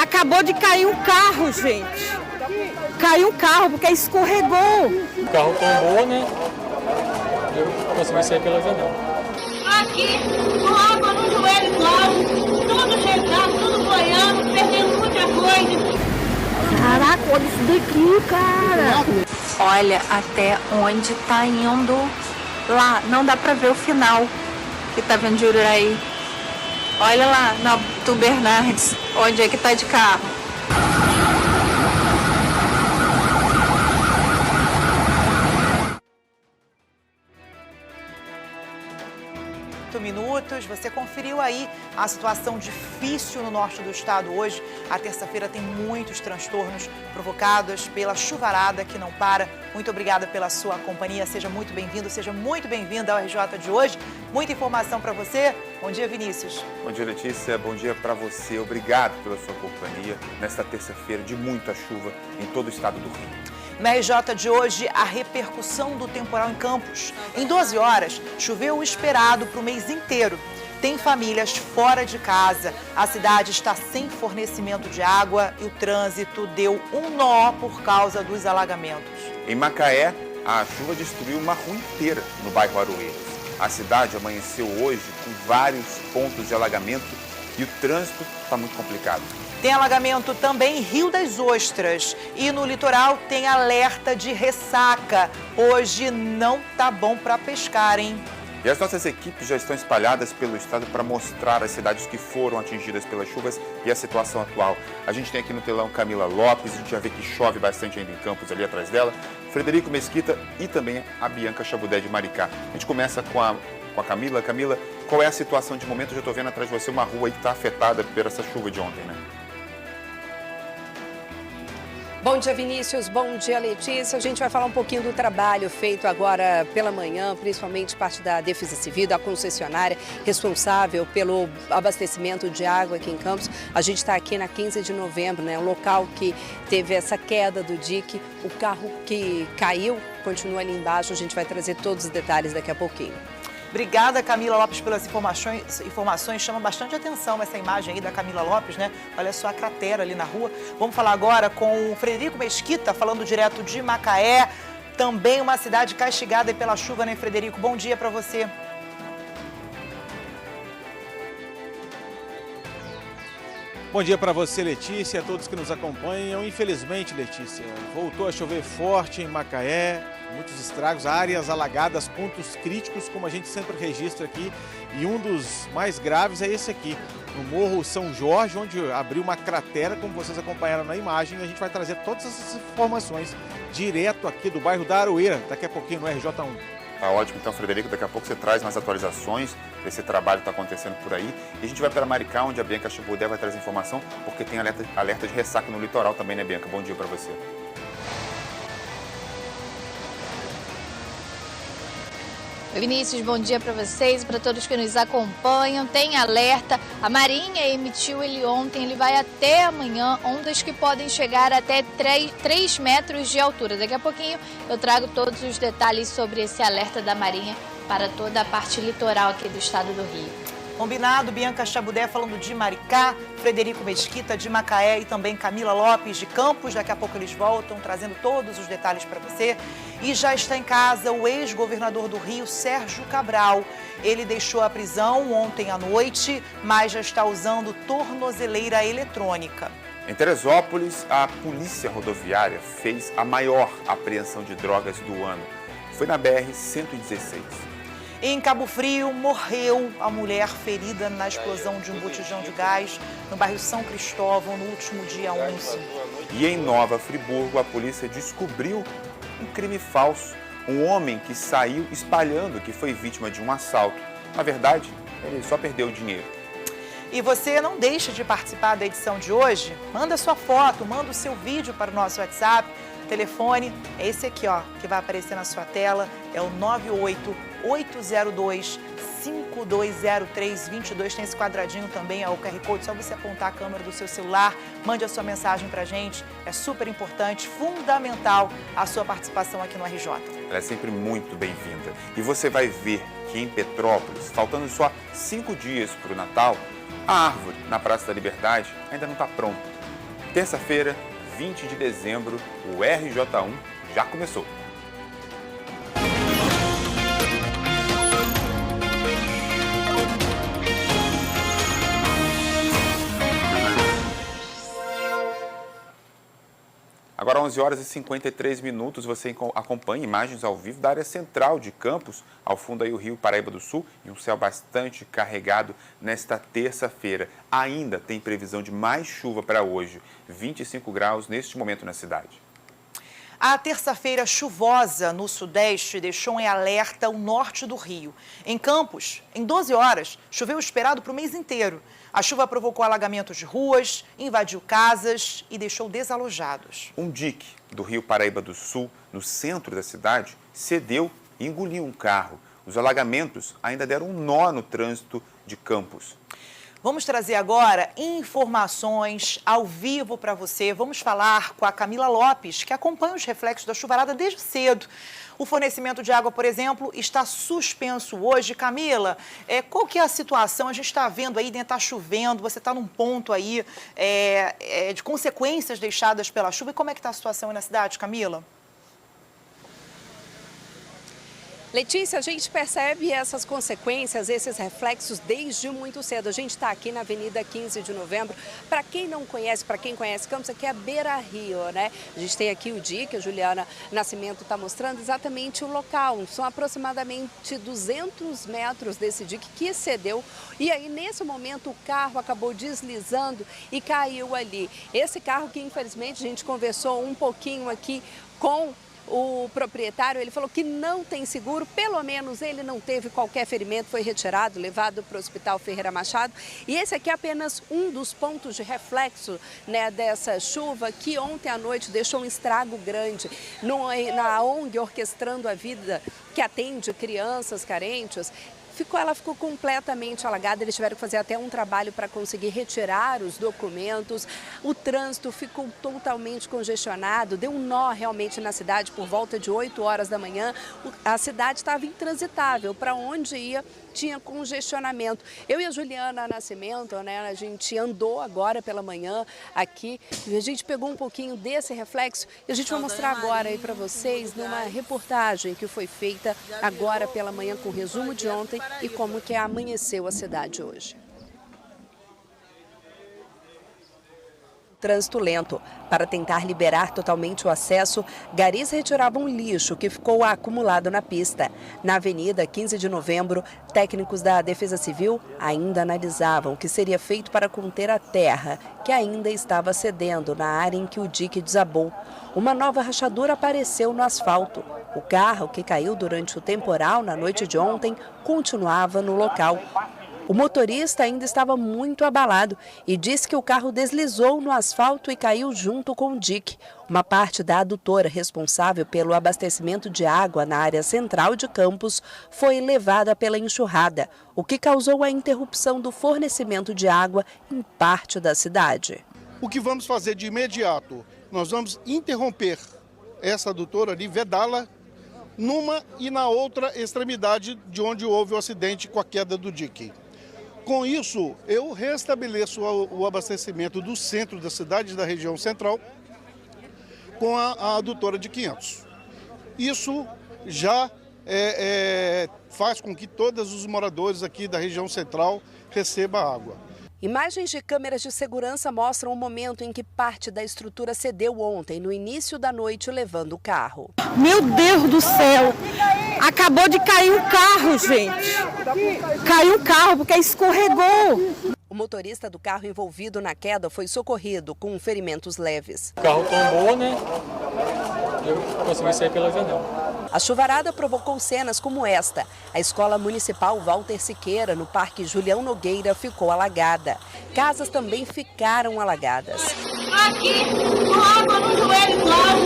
Acabou de cair um carro, gente. Caiu um carro porque escorregou. O carro tombou, né? Eu consegui sair pela janela. Aqui, com água no joelho, claro, tudo chegando, tudo boiando, perdendo muita coisa. Caraca, olha isso daqui, cara. Olha até onde tá indo lá. Não dá pra ver o final que tá vendo de Ururaí. Olha lá na do Bernardes, onde é que tá de carro. 8 minutos. Você conferiu aí a situação difícil no norte do estado hoje. A terça-feira tem muitos transtornos provocados pela chuvarada que não para. Muito obrigada pela sua companhia. Seja muito bem-vindo, seja muito bem-vinda ao RJ de hoje. Muita informação para você. Bom dia, Vinícius. Bom dia, Letícia. Bom dia para você. Obrigado pela sua companhia nesta terça-feira de muita chuva em todo o estado do Rio. Na RJ de hoje, a repercussão do temporal em Campos. Em 12 horas, choveu o esperado para o mês inteiro. Tem famílias fora de casa. A cidade está sem fornecimento de água e o trânsito deu um nó por causa dos alagamentos. Em Macaé, a chuva destruiu uma rua inteira no bairro Aroeiras. A cidade amanheceu hoje com vários pontos de alagamento e o trânsito está muito complicado. Tem alagamento também em Rio das Ostras e no litoral tem alerta de ressaca. Hoje não tá bom para pescar, hein? E as nossas equipes já estão espalhadas pelo estado para mostrar as cidades que foram atingidas pelas chuvas e a situação atual. A gente tem aqui no telão Camila Lopes, a gente já vê que chove bastante ainda em Campos, ali atrás dela, Frederico Mesquita e também a Bianca Chabudé de Maricá. A gente começa com a Camila. Camila, qual é a situação de momento? Eu já estou vendo atrás de você uma rua aí que está afetada por essa chuva de ontem, né? Bom dia, Vinícius. Bom dia, Letícia. A gente vai falar um pouquinho do trabalho feito agora pela manhã, principalmente parte da Defesa Civil, da concessionária responsável pelo abastecimento de água aqui em Campos. A gente está aqui na 15 de novembro, né? O local que teve essa queda do dique, o carro que caiu continua ali embaixo. A gente vai trazer todos os detalhes daqui a pouquinho. Obrigada, Camila Lopes, pelas informações. Chama bastante atenção essa imagem aí da Camila Lopes, né? Olha só a cratera ali na rua. Vamos falar agora com o Frederico Mesquita, falando direto de Macaé. Também uma cidade castigada pela chuva, né, Frederico? Bom dia para você. Bom dia para você, Letícia, a todos que nos acompanham. Infelizmente, Letícia, voltou a chover forte em Macaé, muitos estragos, áreas alagadas, pontos críticos, como a gente sempre registra aqui. E um dos mais graves é esse aqui, no Morro São Jorge, onde abriu uma cratera, como vocês acompanharam na imagem. A gente vai trazer todas essas informações direto aqui do bairro da Aroeira, daqui a pouquinho no RJ1. Tá ótimo, então, Frederico, daqui a pouco você traz mais atualizações desse trabalho que está acontecendo por aí. E a gente vai para Maricá, onde a Bianca Chabudé vai trazer informação, porque tem alerta de ressaca no litoral também, né, Bianca? Bom dia para você. Vinícius, bom dia para vocês, para todos que nos acompanham. Tem alerta, a Marinha emitiu ele ontem, ele vai até amanhã, ondas que podem chegar até 3 metros de altura. Daqui a pouquinho eu trago todos os detalhes sobre esse alerta da Marinha para toda a parte litoral aqui do estado do Rio. Combinado, Bianca Chabudé falando de Maricá, Frederico Mesquita de Macaé e também Camila Lopes de Campos. Daqui a pouco eles voltam trazendo todos os detalhes para você. E já está em casa o ex-governador do Rio, Sérgio Cabral. Ele deixou a prisão ontem à noite, mas já está usando tornozeleira eletrônica. Em Teresópolis, a Polícia Rodoviária fez a maior apreensão de drogas do ano. Foi na BR-116. Em Cabo Frio, morreu a mulher ferida na explosão de um botijão de gás no bairro São Cristóvão no último dia 11. E em Nova Friburgo, a polícia descobriu um crime falso. Um homem que saiu espalhando que foi vítima de um assalto. Na verdade, ele só perdeu o dinheiro. E você não deixe de participar da edição de hoje? Manda sua foto, manda o seu vídeo para o nosso WhatsApp. O telefone é esse aqui, ó, que vai aparecer na sua tela. É o 98802-5203-22. Tem esse quadradinho também, é o QR Code. Só você apontar a câmera do seu celular, mande a sua mensagem pra gente. É super importante, fundamental a sua participação aqui no RJ. Ela é sempre muito bem-vinda. E você vai ver que em Petrópolis, faltando só 5 dias para o Natal, a árvore na Praça da Liberdade ainda não está pronta. Terça-feira, 20 de dezembro, o RJ1 já começou. Agora, 11 horas e 53 minutos, você acompanha imagens ao vivo da área central de Campos, ao fundo aí o Rio Paraíba do Sul, e um céu bastante carregado nesta terça-feira. Ainda tem previsão de mais chuva para hoje, 25 graus neste momento na cidade. A terça-feira chuvosa no Sudeste deixou em alerta o norte do Rio. Em Campos, em 12 horas, choveu o esperado para o mês inteiro. A chuva provocou alagamentos de ruas, invadiu casas e deixou desalojados. Um dique do Rio Paraíba do Sul, no centro da cidade, cedeu e engoliu um carro. Os alagamentos ainda deram um nó no trânsito de Campos. Vamos trazer agora informações ao vivo para você. Vamos falar com a Camila Lopes, que acompanha os reflexos da chuvarada desde cedo. O fornecimento de água, por exemplo, está suspenso hoje. Camila, qual que é a situação? A gente está vendo aí, está chovendo, você está num ponto aí de consequências deixadas pela chuva. E como é que está a situação aí na cidade, Camila? Letícia, a gente percebe essas consequências, esses reflexos desde muito cedo. A gente está aqui na Avenida 15 de Novembro. Para quem não conhece, para quem conhece Campos, aqui é a Beira Rio, né? A gente tem aqui o dique, a Juliana Nascimento está mostrando exatamente o local. São aproximadamente 200 metros desse dique que cedeu. E aí, nesse momento, o carro acabou deslizando e caiu ali. Esse carro que, infelizmente, a gente conversou um pouquinho aqui com o proprietário, ele falou que não tem seguro, pelo menos ele não teve qualquer ferimento, foi retirado, levado para o Hospital Ferreira Machado. E esse aqui é apenas um dos pontos de reflexo, né, dessa chuva que ontem à noite deixou um estrago grande na ONG Orquestrando a Vida, que atende crianças carentes. Ela ficou completamente alagada, eles tiveram que fazer até um trabalho para conseguir retirar os documentos. O trânsito ficou totalmente congestionado, deu um nó realmente na cidade por volta de 8 horas da manhã. A cidade estava intransitável, para onde ia tinha congestionamento. Eu e a Juliana Nascimento, né, a gente andou agora pela manhã aqui e a gente pegou um pouquinho desse reflexo e a gente vai mostrar agora aí para vocês numa reportagem que foi feita agora pela manhã com o resumo de ontem e como que amanheceu a cidade hoje. Trânsito lento. Para tentar liberar totalmente o acesso, garis retiravam lixo que ficou acumulado na pista. Na Avenida 15 de Novembro, técnicos da Defesa Civil ainda analisavam o que seria feito para conter a terra, que ainda estava cedendo na área em que o dique desabou. Uma nova rachadura apareceu no asfalto. O carro, que caiu durante o temporal na noite de ontem, continuava no local. O motorista ainda estava muito abalado e disse que o carro deslizou no asfalto e caiu junto com o dique. Uma parte da adutora responsável pelo abastecimento de água na área central de Campos foi levada pela enxurrada, o que causou a interrupção do fornecimento de água em parte da cidade. O que vamos fazer de imediato? Nós vamos interromper essa adutora ali, vedá-la numa e na outra extremidade de onde houve o acidente com a queda do dique. Com isso, eu restabeleço o abastecimento do centro da cidade, da região central, com a adutora de 500. Isso já faz com que todos os moradores aqui da região central recebam água. Imagens de câmeras de segurança mostram o momento em que parte da estrutura cedeu ontem, no início da noite, levando o carro. Meu Deus do céu! Acabou de cair um carro, gente! Caiu um carro porque escorregou! O motorista do carro envolvido na queda foi socorrido com ferimentos leves. O carro tombou, né? Eu consegui sair pela janela. A chuvarada provocou cenas como esta. A Escola Municipal Walter Siqueira, no Parque Julião Nogueira, ficou alagada. Casas também ficaram alagadas. Aqui, com água no joelho, claro,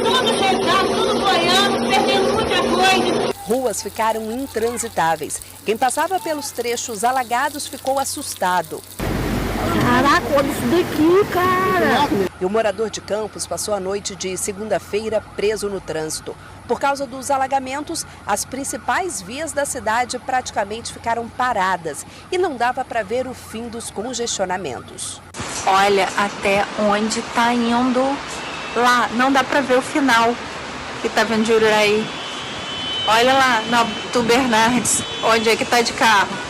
tudo chegando, tudo boiando, perdendo muita coisa. Ruas ficaram intransitáveis. Quem passava pelos trechos alagados ficou assustado. buraco, olha isso daqui, cara. E o morador de Campos passou a noite de segunda-feira preso no trânsito. Por causa dos alagamentos, as principais vias da cidade praticamente ficaram paradas e não dava para ver o fim dos congestionamentos. Olha até onde tá indo lá, não dá para ver o final que tá vendo de Ururaí. Olha lá na Arthur Bernardes, onde é que tá de carro.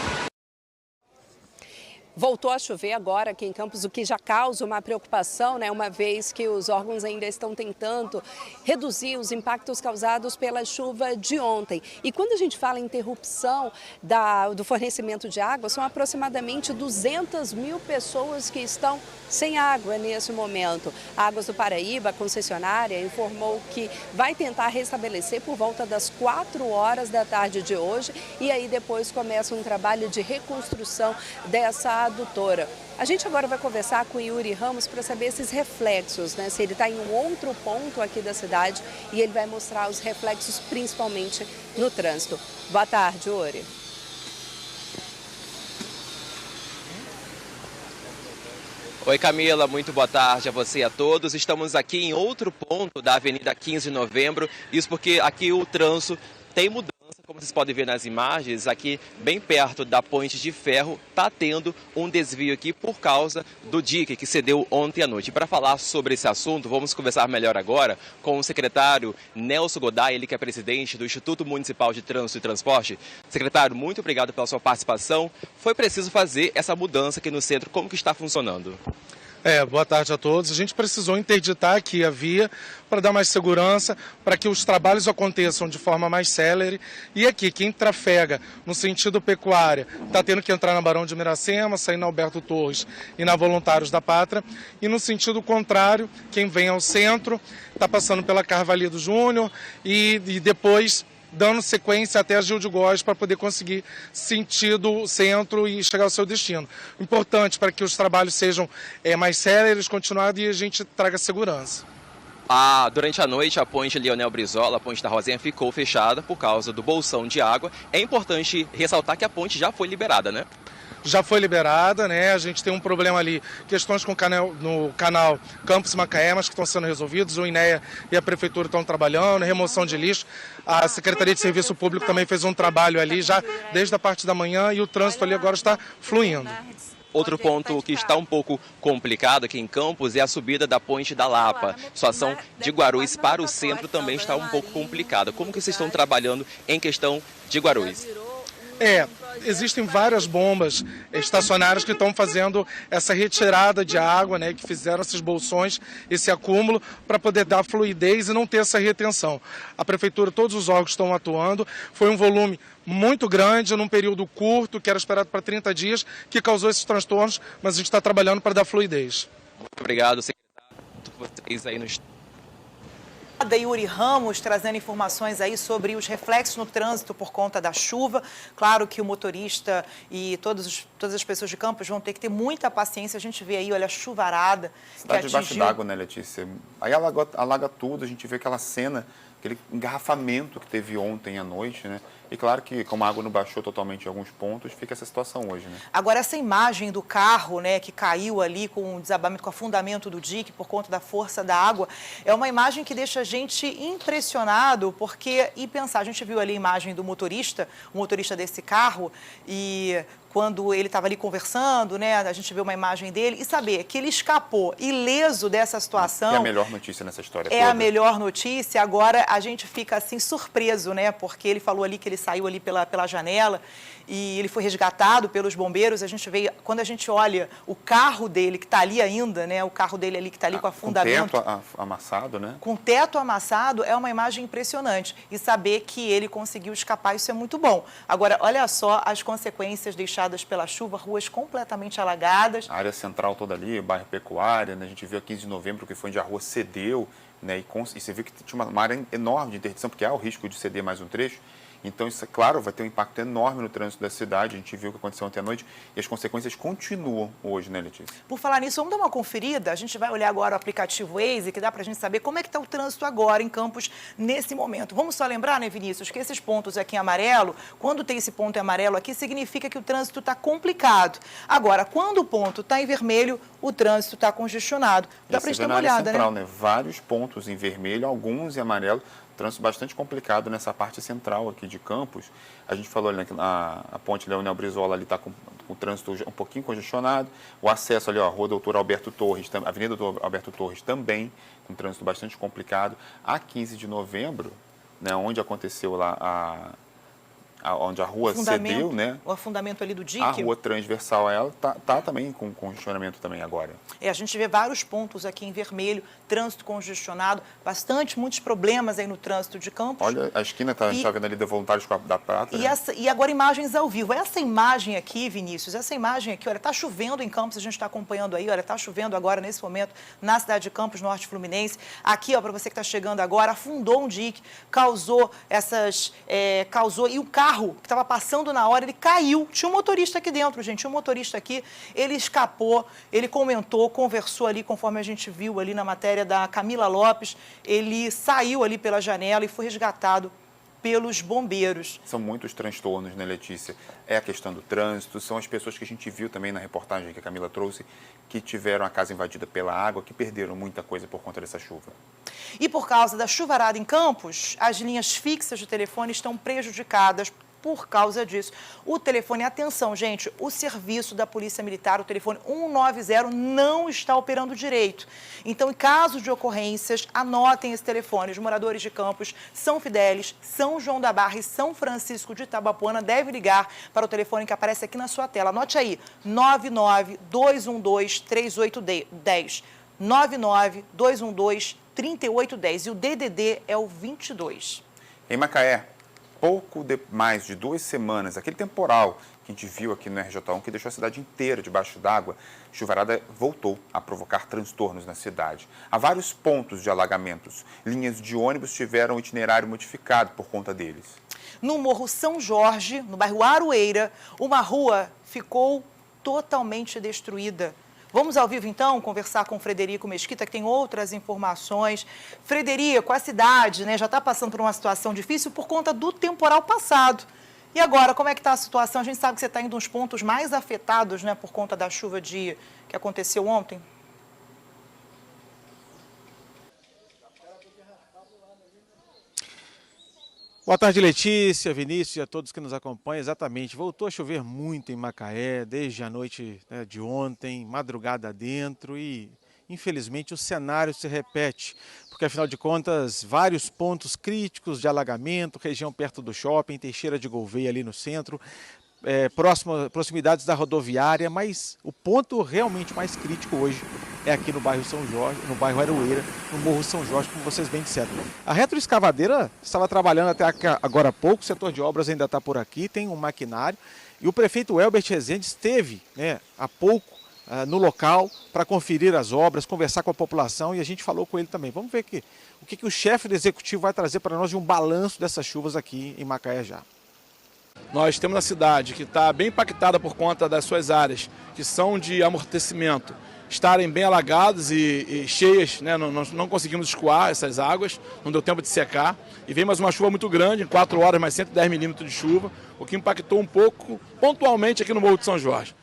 Voltou a chover agora aqui em Campos, o que já causa uma preocupação, né? Uma vez que os órgãos ainda estão tentando reduzir os impactos causados pela chuva de ontem. E quando a gente fala em interrupção do fornecimento de água, são aproximadamente 200 mil pessoas que estão sem água nesse momento. A Águas do Paraíba, a concessionária, informou que vai tentar restabelecer por volta das 4 horas da tarde de hoje e aí depois começa um trabalho de reconstrução dessa adutora. A gente agora vai conversar com o Yuri Ramos para saber esses reflexos, né? Se ele está em um outro ponto aqui da cidade e ele vai mostrar os reflexos principalmente no trânsito. Boa tarde, Yuri. Oi Camila, muito boa tarde a você e a todos. Estamos aqui em outro ponto da Avenida 15 de Novembro, isso porque aqui o trânsito tem mudança, como vocês podem ver nas imagens, aqui bem perto da Ponte de Ferro está tendo um desvio aqui por causa do dique que cedeu ontem à noite. E para falar sobre esse assunto, vamos conversar melhor agora com o secretário Nelson Goday, ele que é presidente do Instituto Municipal de Trânsito e Transporte. Secretário, muito obrigado pela sua participação. Foi preciso fazer essa mudança aqui no centro, como que está funcionando? Boa tarde a todos. A gente precisou interditar aqui a via para dar mais segurança, para que os trabalhos aconteçam de forma mais célere. E aqui, quem trafega no sentido pecuária está tendo que entrar na Barão de Miracema, sair na Alberto Torres e na Voluntários da Pátria. E no sentido contrário, quem vem ao centro está passando pela Carvalho Júnior e depois dando sequência até a Gil de Góes para poder conseguir sentido centro e chegar ao seu destino. Importante para que os trabalhos sejam mais céleres, continuados e a gente traga segurança. Durante a noite, a ponte Leonel Brizola, a ponte da Rosinha, ficou fechada por causa do bolsão de água. É importante ressaltar que a ponte já foi liberada, né? Já foi liberada, né? A gente tem um problema ali, questões no canal Campos Macaé, mas que estão sendo resolvidos. O INEA e a Prefeitura estão trabalhando, remoção de lixo. A Secretaria de Serviço Público também fez um trabalho ali já desde a parte da manhã e o trânsito ali agora está fluindo. Outro ponto que está um pouco complicado aqui em Campos é a subida da Ponte da Lapa. A situação de Guarulhos para o centro também está um pouco complicada. Como que vocês estão trabalhando em questão de Guarulhos? Existem várias bombas estacionárias que estão fazendo essa retirada de água, né, que fizeram esses bolsões, esse acúmulo, para poder dar fluidez e não ter essa retenção. A Prefeitura, todos os órgãos estão atuando, foi um volume muito grande, num período curto, que era esperado para 30 dias, que causou esses transtornos, mas a gente está trabalhando para dar fluidez. Muito obrigado, secretário, por vocês aí no Yuri Ramos trazendo informações aí sobre os reflexos no trânsito por conta da chuva. Claro que o motorista e todas as pessoas de Campos vão ter que ter muita paciência. A gente vê aí, olha, a chuvarada. Cidade debaixo d'água, né, Letícia? Aí alaga tudo, a gente vê aquela cena, aquele engarrafamento que teve ontem à noite, né? E claro que, como a água não baixou totalmente em alguns pontos, fica essa situação hoje, né? Agora, essa imagem do carro, né, que caiu ali com o desabamento, com o afundamento do dique por conta da força da água, é uma imagem que deixa a gente impressionado, e pensar, a gente viu ali a imagem do motorista, o motorista desse carro, e quando ele estava ali conversando, né, a gente vê uma imagem dele, e saber que ele escapou ileso dessa situação. É a melhor notícia nessa história toda. É a melhor notícia. Agora a gente fica assim surpreso, né, porque ele falou ali que ele saiu ali pela janela e ele foi resgatado pelos bombeiros. A gente vê, quando a gente olha o carro dele que está ali ainda, né, o carro dele ali que está ali com afundamento. Com teto amassado, né? Com teto amassado, é uma imagem impressionante. E saber que ele conseguiu escapar, isso é muito bom. Agora, olha só as consequências deixadas pela chuva, ruas completamente alagadas. A área central toda ali, bairro Pecuária, né? A gente viu a 15 de novembro que foi onde a rua cedeu, né? E você viu que tinha uma área enorme de interdição, porque há o risco de ceder mais um trecho. Então, isso, é claro, vai ter um impacto enorme no trânsito da cidade. A gente viu o que aconteceu ontem à noite e as consequências continuam hoje, né, Letícia? Por falar nisso, vamos dar uma conferida? A gente vai olhar agora o aplicativo Waze, que dá para a gente saber como é que está o trânsito agora em Campos nesse momento. Vamos só lembrar, né, Vinícius, que esses pontos aqui em amarelo, quando tem esse ponto em amarelo aqui, significa que o trânsito está complicado. Agora, quando o ponto está em vermelho, o trânsito está congestionado. Dá para a gente dar uma olhada, central, né? Vários pontos em vermelho, alguns em amarelo. Trânsito bastante complicado nessa parte central aqui de Campos. A gente falou ali a ponte Leonel Brizola ali está com o trânsito um pouquinho congestionado. O acesso ali, ó, a Rua Doutor Alberto Torres, Avenida Doutor Alberto Torres também com trânsito bastante complicado. A 15 de novembro, né, onde aconteceu lá onde a rua cedeu, né? O afundamento ali do dique. A rua transversal, ela tá também com congestionamento também agora. A gente vê vários pontos aqui em vermelho, trânsito congestionado, muitos problemas aí no trânsito de Campos. Olha, a esquina a gente está vendo ali da Voluntários da Prata. E agora imagens ao vivo. Essa imagem aqui, Vinícius, essa imagem aqui, olha, está chovendo em Campos, a gente está acompanhando aí, olha, está chovendo agora nesse momento na cidade de Campos, Norte Fluminense. Aqui, ó, para você que está chegando agora, afundou um dique, causou e o carro que estava passando na hora, ele caiu. Tinha um motorista aqui dentro, gente, tinha um motorista aqui, ele escapou, ele comentou, conversou ali, conforme a gente viu ali na matéria da Camila Lopes, ele saiu ali pela janela e foi resgatado pelos bombeiros. São muitos transtornos, né, Letícia? É a questão do trânsito, são as pessoas que a gente viu também na reportagem que a Camila trouxe, que tiveram a casa invadida pela água, que perderam muita coisa por conta dessa chuva. E por causa da chuvarada em Campos, as linhas fixas de telefone estão prejudicadas por causa disso. O telefone, atenção, gente, o serviço da Polícia Militar, o telefone 190, não está operando direito. Então, em caso de ocorrências, anotem esse telefone. Os moradores de Campos, São Fidélis, São João da Barra e São Francisco de Itabapoana devem ligar para o telefone que aparece aqui na sua tela. Anote aí, 99-212-3810. 99-212-3810. E o DDD é o 22. Em Macaé, mais de 2 semanas, aquele temporal que a gente viu aqui no RJ1, que deixou a cidade inteira debaixo d'água, chuvarada voltou a provocar transtornos na cidade. Há vários pontos de alagamentos. Linhas de ônibus tiveram o itinerário modificado por conta deles. No Morro São Jorge, no bairro Aroeira, uma rua ficou totalmente destruída. Vamos ao vivo, então, conversar com o Frederico Mesquita, que tem outras informações. Frederico, a cidade, né, já está passando por uma situação difícil por conta do temporal passado. E agora, como é que está a situação? A gente sabe que você está em um dos pontos mais afetados, né, por conta da chuva que aconteceu ontem. Boa tarde, Letícia, Vinícius e a todos que nos acompanham. Exatamente, voltou a chover muito em Macaé, desde a noite, né, de ontem, madrugada dentro, e infelizmente o cenário se repete, porque afinal de contas, vários pontos críticos de alagamento, região perto do shopping, Teixeira de Gouveia ali no centro, proximidades da rodoviária, mas o ponto realmente mais crítico hoje é aqui no bairro São Jorge, no bairro Aroeira, no Morro São Jorge, como vocês bem disseram. A retroescavadeira estava trabalhando até agora há pouco, o setor de obras ainda está por aqui, tem um maquinário, e o prefeito Elbert Rezende esteve, né, há pouco no local para conferir as obras, conversar com a população, e a gente falou com ele também. Vamos ver o que o chefe do executivo vai trazer para nós de um balanço dessas chuvas aqui em Macaé já. Nós temos a cidade que está bem impactada por conta das suas áreas, que são de amortecimento, estarem bem alagadas e cheias, né? Nós não conseguimos escoar essas águas, não deu tempo de secar. E vem mais uma chuva muito grande, em 4 horas, mais 110 milímetros de chuva, o que impactou um pouco pontualmente aqui no Morro de São Jorge.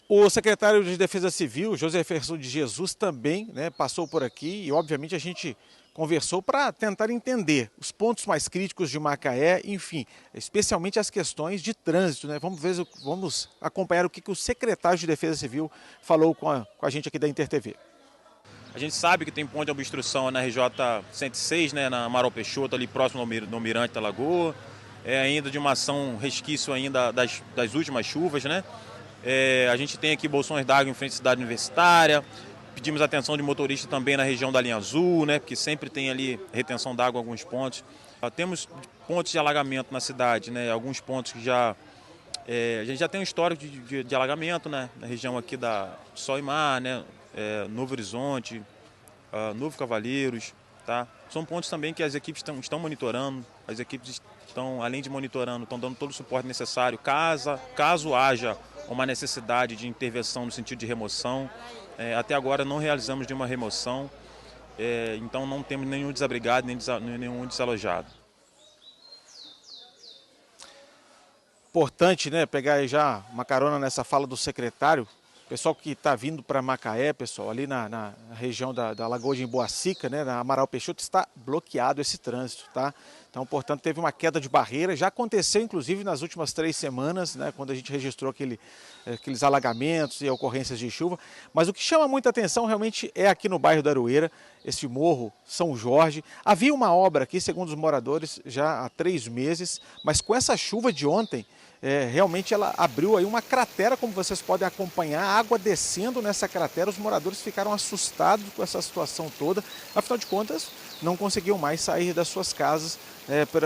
O secretário de Defesa Civil, José Ferson de Jesus, também, né, passou por aqui e, obviamente, a gente conversou para tentar entender os pontos mais críticos de Macaé, enfim, especialmente as questões de trânsito, né? Vamos acompanhar o que o secretário de Defesa Civil falou com a gente aqui da InterTV. A gente sabe que tem ponto de obstrução na RJ 106, né, na Amaral Peixoto, ali próximo ao Mirante da Lagoa, ainda de uma ação resquício ainda das últimas chuvas, né? A gente tem aqui bolsões d'água em frente à cidade universitária, pedimos atenção de motorista também na região da linha azul, né, porque sempre tem ali retenção d'água em alguns pontos. Temos pontos de alagamento na cidade, né, alguns pontos que a gente já tem um histórico de alagamento, né, na região aqui da Sol e Mar, né, Novo Horizonte, Novo Cavaleiros, Tá? São pontos também que as equipes estão monitorando, as equipes estão, além de monitorando, estão dando todo o suporte necessário, caso haja uma necessidade de intervenção no sentido de remoção. Até agora não realizamos nenhuma remoção, então não temos nenhum desabrigado, nem nenhum desalojado. Importante, né, pegar aí já uma carona nessa fala do secretário. Pessoal que está vindo para Macaé, pessoal, ali na região da Lagoa de Emboacica, né, na Amaral Peixoto, está bloqueado esse trânsito, tá? Então, portanto, teve uma queda de barreira, já aconteceu, inclusive, nas últimas 3 semanas, né, quando a gente registrou aqueles alagamentos e ocorrências de chuva. Mas o que chama muita atenção, realmente, é aqui no bairro da Aroeira, esse morro São Jorge. Havia uma obra aqui, segundo os moradores, já há 3 meses, mas com essa chuva de ontem, realmente ela abriu aí uma cratera, como vocês podem acompanhar, a água descendo nessa cratera. Os moradores ficaram assustados com essa situação toda, afinal de contas não conseguiam mais sair das suas casas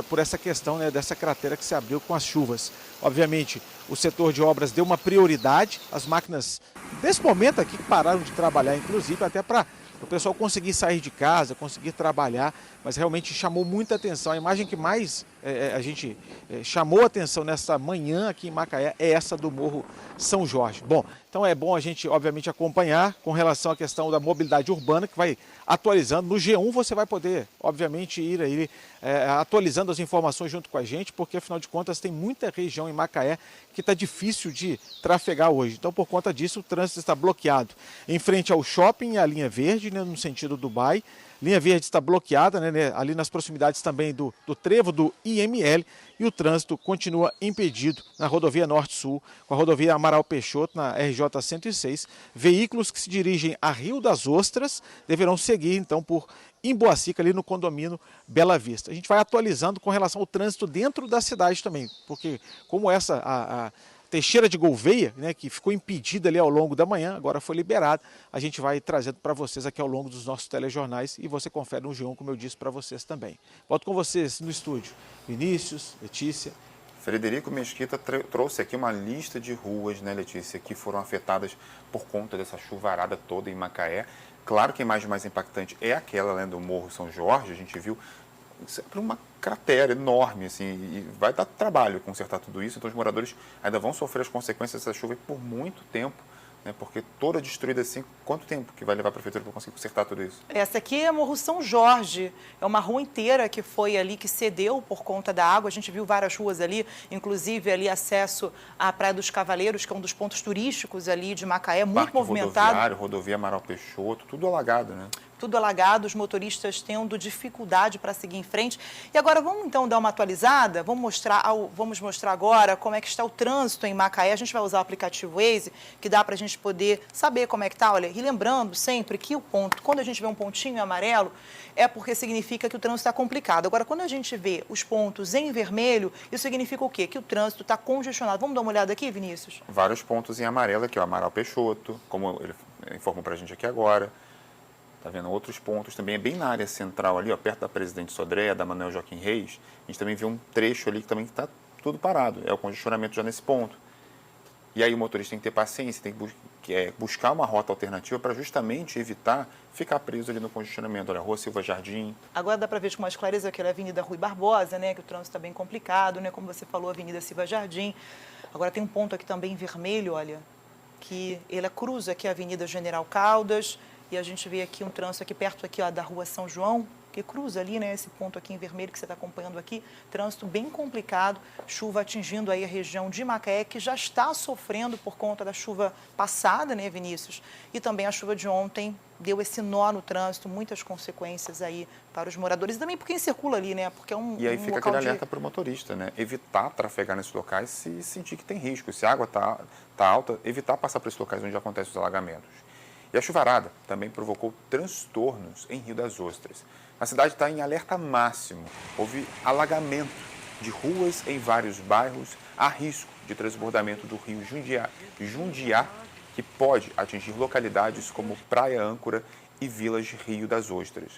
por essa questão, né, dessa cratera que se abriu com as chuvas. Obviamente o setor de obras deu uma prioridade, as máquinas nesse momento aqui pararam de trabalhar, inclusive até para o pessoal conseguir sair de casa, conseguir trabalhar, mas realmente chamou muita atenção. A imagem que mais a gente chamou atenção nessa manhã aqui em Macaé é essa do Morro São Jorge. Bom, então é bom a gente, obviamente, acompanhar com relação à questão da mobilidade urbana, que vai atualizando. No G1 você vai poder, obviamente, ir aí atualizando as informações junto com a gente, porque, afinal de contas, tem muita região em Macaé que está difícil de trafegar hoje. Então, por conta disso, o trânsito está bloqueado em frente ao shopping, a linha verde, né, no sentido do Dubai. Linha verde está bloqueada, né, ali nas proximidades também do trevo do IML, e o trânsito continua impedido na rodovia Norte-Sul, com a rodovia Amaral Peixoto, na RJ 106. Veículos que se dirigem a Rio das Ostras deverão seguir, então, por Emboacica, ali no condomínio Bela Vista. A gente vai atualizando com relação ao trânsito dentro da cidade também, porque como a Teixeira de Gouveia, né, que ficou impedida ali ao longo da manhã, agora foi liberada. A gente vai trazendo para vocês aqui ao longo dos nossos telejornais e você confere no G1, como eu disse para vocês também. Volto com vocês no estúdio. Vinícius, Letícia. Frederico Mesquita trouxe aqui uma lista de ruas, né, Letícia, que foram afetadas por conta dessa chuvarada toda em Macaé. Claro que a imagem mais impactante é aquela, né, do Morro São Jorge. A gente viu uma cratera enorme, assim, e vai dar trabalho consertar tudo isso. Então os moradores ainda vão sofrer as consequências dessa chuva por muito tempo, né, porque toda destruída assim, quanto tempo que vai levar a prefeitura para conseguir consertar tudo isso? Essa aqui é Morro São Jorge, é uma rua inteira que foi ali, que cedeu por conta da água. A gente viu várias ruas ali, inclusive ali acesso à Praia dos Cavaleiros, que é um dos pontos turísticos ali de Macaé, muito Parque movimentado. Rodovia Amaral Peixoto, tudo alagado, né? Tudo alagado, os motoristas tendo dificuldade para seguir em frente. E agora vamos então dar uma atualizada, vamos mostrar agora como é que está o trânsito em Macaé. A gente vai usar o aplicativo Waze, que dá para a gente poder saber como é que está. Olha, e lembrando sempre que o ponto, quando a gente vê um pontinho amarelo, é porque significa que o trânsito está complicado. Agora, quando a gente vê os pontos em vermelho, isso significa o quê? Que o trânsito está congestionado. Vamos dar uma olhada aqui, Vinícius? Vários pontos em amarelo aqui, o Amaral Peixoto, como ele informou para a gente aqui agora. Tá vendo? Outros pontos também, é bem na área central ali, ó, perto da Presidente Sodré, da Manuel Joaquim Reis. A gente também vê um trecho ali que também está tudo parado. É o congestionamento já nesse ponto. E aí o motorista tem que ter paciência, tem que buscar uma rota alternativa para justamente evitar ficar preso ali no congestionamento. Olha, Rua Silva Jardim. Agora dá para ver com mais clareza que é a Avenida Rui Barbosa, né? Que o trânsito está bem complicado, né? Como você falou, a Avenida Silva Jardim. Agora tem um ponto aqui também vermelho, olha, que ele cruza aqui a Avenida General Caldas. E a gente vê aqui um trânsito aqui perto aqui, ó, da Rua São João, que cruza ali, né, esse ponto aqui em vermelho que você está acompanhando aqui. Trânsito bem complicado, chuva atingindo aí a região de Macaé, que já está sofrendo por conta da chuva passada, né, Vinícius? E também a chuva de ontem deu esse nó no trânsito, muitas consequências aí para os moradores. E também por quem circula ali, né? Porque é um E aí fica aquele alerta para o motorista, né? Evitar trafegar nesses locais se sentir que tem risco. Se a água está alta, evitar passar por esses locais onde acontecem os alagamentos. E a chuvarada também provocou transtornos em Rio das Ostras. A cidade está em alerta máximo. Houve alagamento de ruas em vários bairros, há risco de transbordamento do rio Jundiá, que pode atingir localidades como Praia Âncora e Vilas de Rio das Ostras.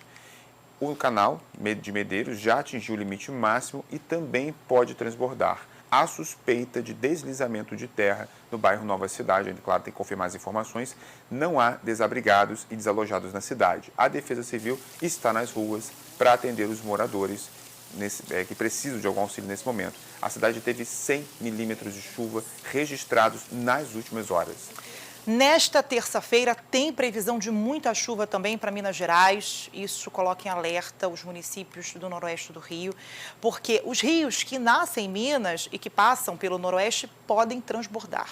O canal de Medeiros já atingiu o limite máximo e também pode transbordar. há suspeita de deslizamento de terra no bairro Nova Cidade. Ainda, claro, tem que confirmar as informações. Não há desabrigados e desalojados na cidade. A Defesa Civil está nas ruas para atender os moradores que precisam de algum auxílio nesse momento. A cidade teve 100 milímetros de chuva registrados nas últimas horas. Nesta terça-feira tem previsão de muita chuva também para Minas Gerais. Isso coloca em alerta os municípios do noroeste do Rio, porque os rios que nascem em Minas e que passam pelo noroeste podem transbordar.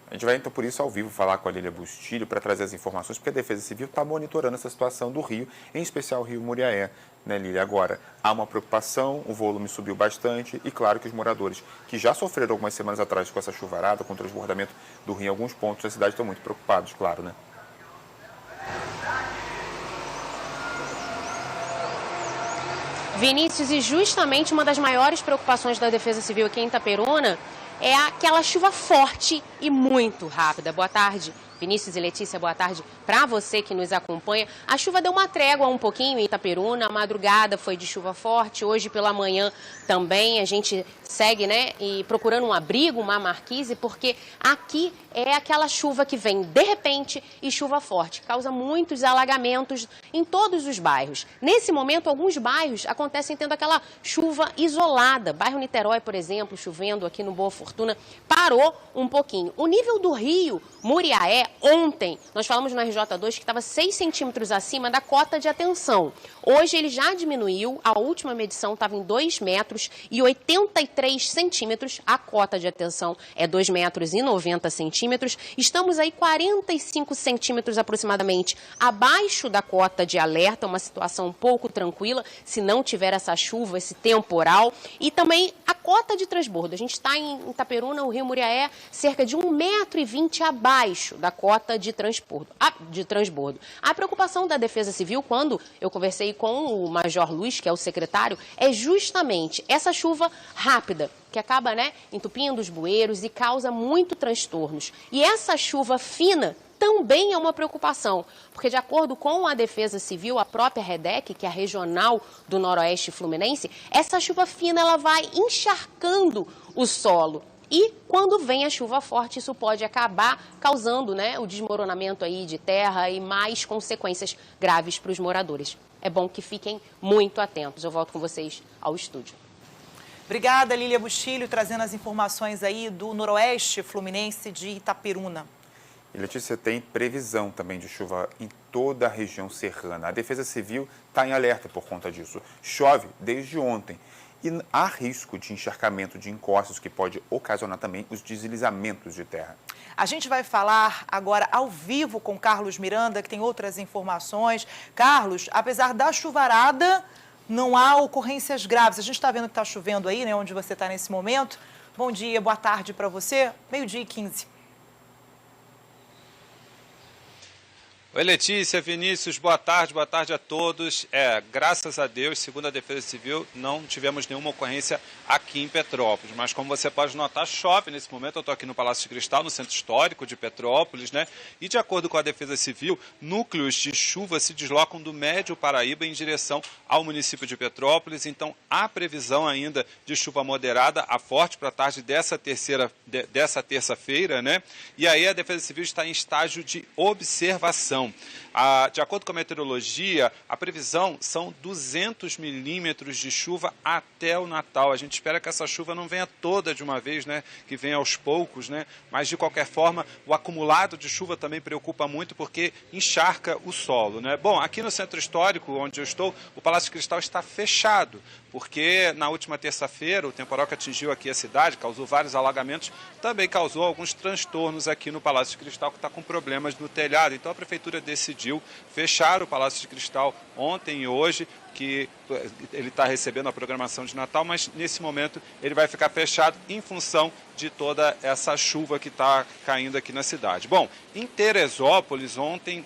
A gente vai, então, por isso, ao vivo, falar com a Lília Bustilho para trazer as informações, porque a Defesa Civil está monitorando essa situação do rio, em especial o rio Muriaé, né, Lília? Agora, há uma preocupação, o volume subiu bastante e, claro, que os moradores que já sofreram algumas semanas atrás com essa chuvarada, com o transbordamento do rio em alguns pontos da cidade, estão muito preocupados, claro, né? Vinícius, e justamente uma das maiores preocupações da Defesa Civil aqui em Itaperuna é aquela chuva forte e muito rápida. Boa tarde, Vinícius e Letícia, boa tarde para você que nos acompanha. A chuva deu uma trégua um pouquinho em Itaperuna, a madrugada foi de chuva forte, hoje pela manhã também a gente segue, né, e procurando um abrigo, uma marquise, porque aqui é aquela chuva que vem de repente e chuva forte, causa muitos alagamentos em todos os bairros. Nesse momento, alguns bairros acontecem tendo aquela chuva isolada. Bairro Niterói, por exemplo, chovendo aqui no Boa Fortuna, parou um pouquinho. O nível do rio Muriaé, ontem, nós falamos no RJ2 que estava 6 centímetros acima da cota de atenção. Hoje ele já diminuiu, a última medição estava em 2 metros e 83 centímetros, a cota de atenção é 2 metros e 90 centímetros. Estamos aí 45 centímetros aproximadamente abaixo da cota de alerta, uma situação um pouco tranquila, se não tiver essa chuva, esse temporal. E também a cota de transbordo. A gente está em Itaperuna, o rio Muriaé, cerca de 1,20 m abaixo da cota de transbordo. A preocupação da Defesa Civil, quando eu conversei com o Major Luiz, que é o secretário, é justamente essa chuva rápida, que acaba, né, entupindo os bueiros e causa muito transtornos. E essa chuva fina também é uma preocupação, porque de acordo com a Defesa Civil, a própria REDEC, que é a regional do Noroeste Fluminense, essa chuva fina ela vai encharcando o solo. E quando vem a chuva forte, isso pode acabar causando, né, o desmoronamento aí de terra e mais consequências graves para os moradores. É bom que fiquem muito atentos. Eu volto com vocês ao estúdio. Obrigada, Lília Bustilho, trazendo as informações aí do noroeste fluminense de Itaperuna. E, Letícia, tem previsão também de chuva em toda a região serrana. A Defesa Civil está em alerta por conta disso. Chove desde ontem. E há risco de encharcamento de encostas que pode ocasionar também os deslizamentos de terra. A gente vai falar agora ao vivo com Carlos Miranda, que tem outras informações. Carlos, apesar da chuvarada, não há ocorrências graves. A gente está vendo que está chovendo aí, né, onde você está nesse momento. Bom dia, boa tarde para você. 12h15. Oi, Letícia, Vinícius, boa tarde a todos. Graças a Deus, segundo a Defesa Civil, não tivemos nenhuma ocorrência aqui em Petrópolis. Mas como você pode notar, chove nesse momento. Eu estou aqui no Palácio de Cristal, no centro histórico de Petrópolis, né? E de acordo com a Defesa Civil, núcleos de chuva se deslocam do Médio Paraíba em direção ao município de Petrópolis. Então, há previsão ainda de chuva moderada a forte para a tarde dessa terça-feira, né? E aí a Defesa Civil está em estágio de observação. De acordo com a meteorologia, a previsão são 200 milímetros de chuva até o Natal. A gente espera que essa chuva não venha toda de uma vez, né? Que venha aos poucos, né? Mas, de qualquer forma, o acumulado de chuva também preocupa muito porque encharca o solo, né? Bom, aqui no centro histórico, onde eu estou, o Palácio de Cristal está fechado, porque na última terça-feira o temporal que atingiu aqui a cidade causou vários alagamentos, também causou alguns transtornos aqui no Palácio de Cristal, que está com problemas no telhado. Então a Prefeitura decidiu fechar o Palácio de Cristal ontem e hoje, que ele está recebendo a programação de Natal, mas nesse momento ele vai ficar fechado em função de toda essa chuva que está caindo aqui na cidade. Bom, em Teresópolis,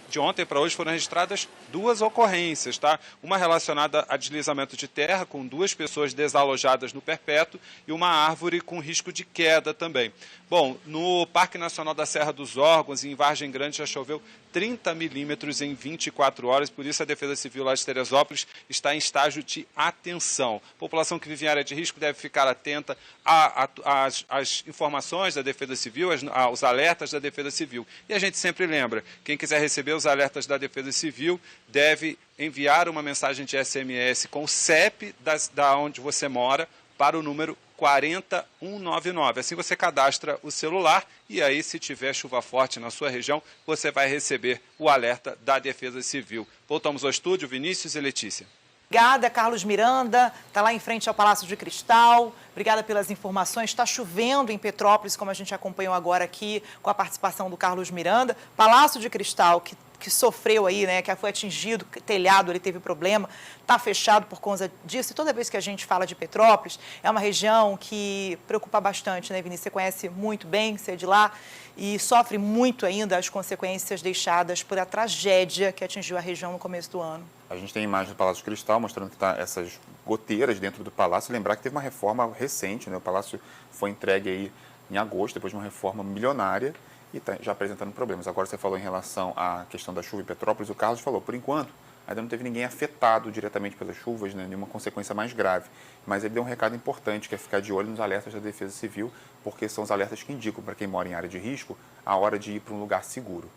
de ontem para hoje foram registradas 2 ocorrências, tá? Uma relacionada a deslizamento de terra, com 2 pessoas desalojadas no Perpétuo e uma árvore com risco de queda também. Bom, no Parque Nacional da Serra dos Órgãos, em Vargem Grande, já choveu 30 milímetros em 24 horas, por isso a Defesa Civil lá de Teresópolis está está em estágio de atenção. A população que vive em área de risco deve ficar atenta às informações da Defesa Civil, aos alertas da Defesa Civil. E a gente sempre lembra, quem quiser receber os alertas da Defesa Civil deve enviar uma mensagem de SMS com o CEP da onde você mora para o número 40199. Assim você cadastra o celular e aí, se tiver chuva forte na sua região, você vai receber o alerta da Defesa Civil. Voltamos ao estúdio, Vinícius e Letícia. Obrigada, Carlos Miranda, está lá em frente ao Palácio de Cristal. Obrigada pelas informações. Está chovendo em Petrópolis, como a gente acompanhou agora aqui com a participação do Carlos Miranda. Palácio de Cristal, que sofreu aí, né, que foi atingido, telhado, ele teve problema, está fechado por conta disso. E toda vez que a gente fala de Petrópolis, é uma região que preocupa bastante, né, Vinícius? Você conhece muito bem, você é de lá, e sofre muito ainda as consequências deixadas por a tragédia que atingiu a região no começo do ano. A gente tem imagem do Palácio de Cristal mostrando que tá essas goteiras dentro do palácio. Lembrar que teve uma reforma recente, né? O palácio foi entregue aí em agosto, depois de uma reforma milionária, e está já apresentando problemas. Agora você falou em relação à questão da chuva em Petrópolis, o Carlos falou, por enquanto, ainda não teve ninguém afetado diretamente pelas chuvas, né, nenhuma consequência mais grave. Mas ele deu um recado importante, que é ficar de olho nos alertas da Defesa Civil, porque são os alertas que indicam para quem mora em área de risco a hora de ir para um lugar seguro.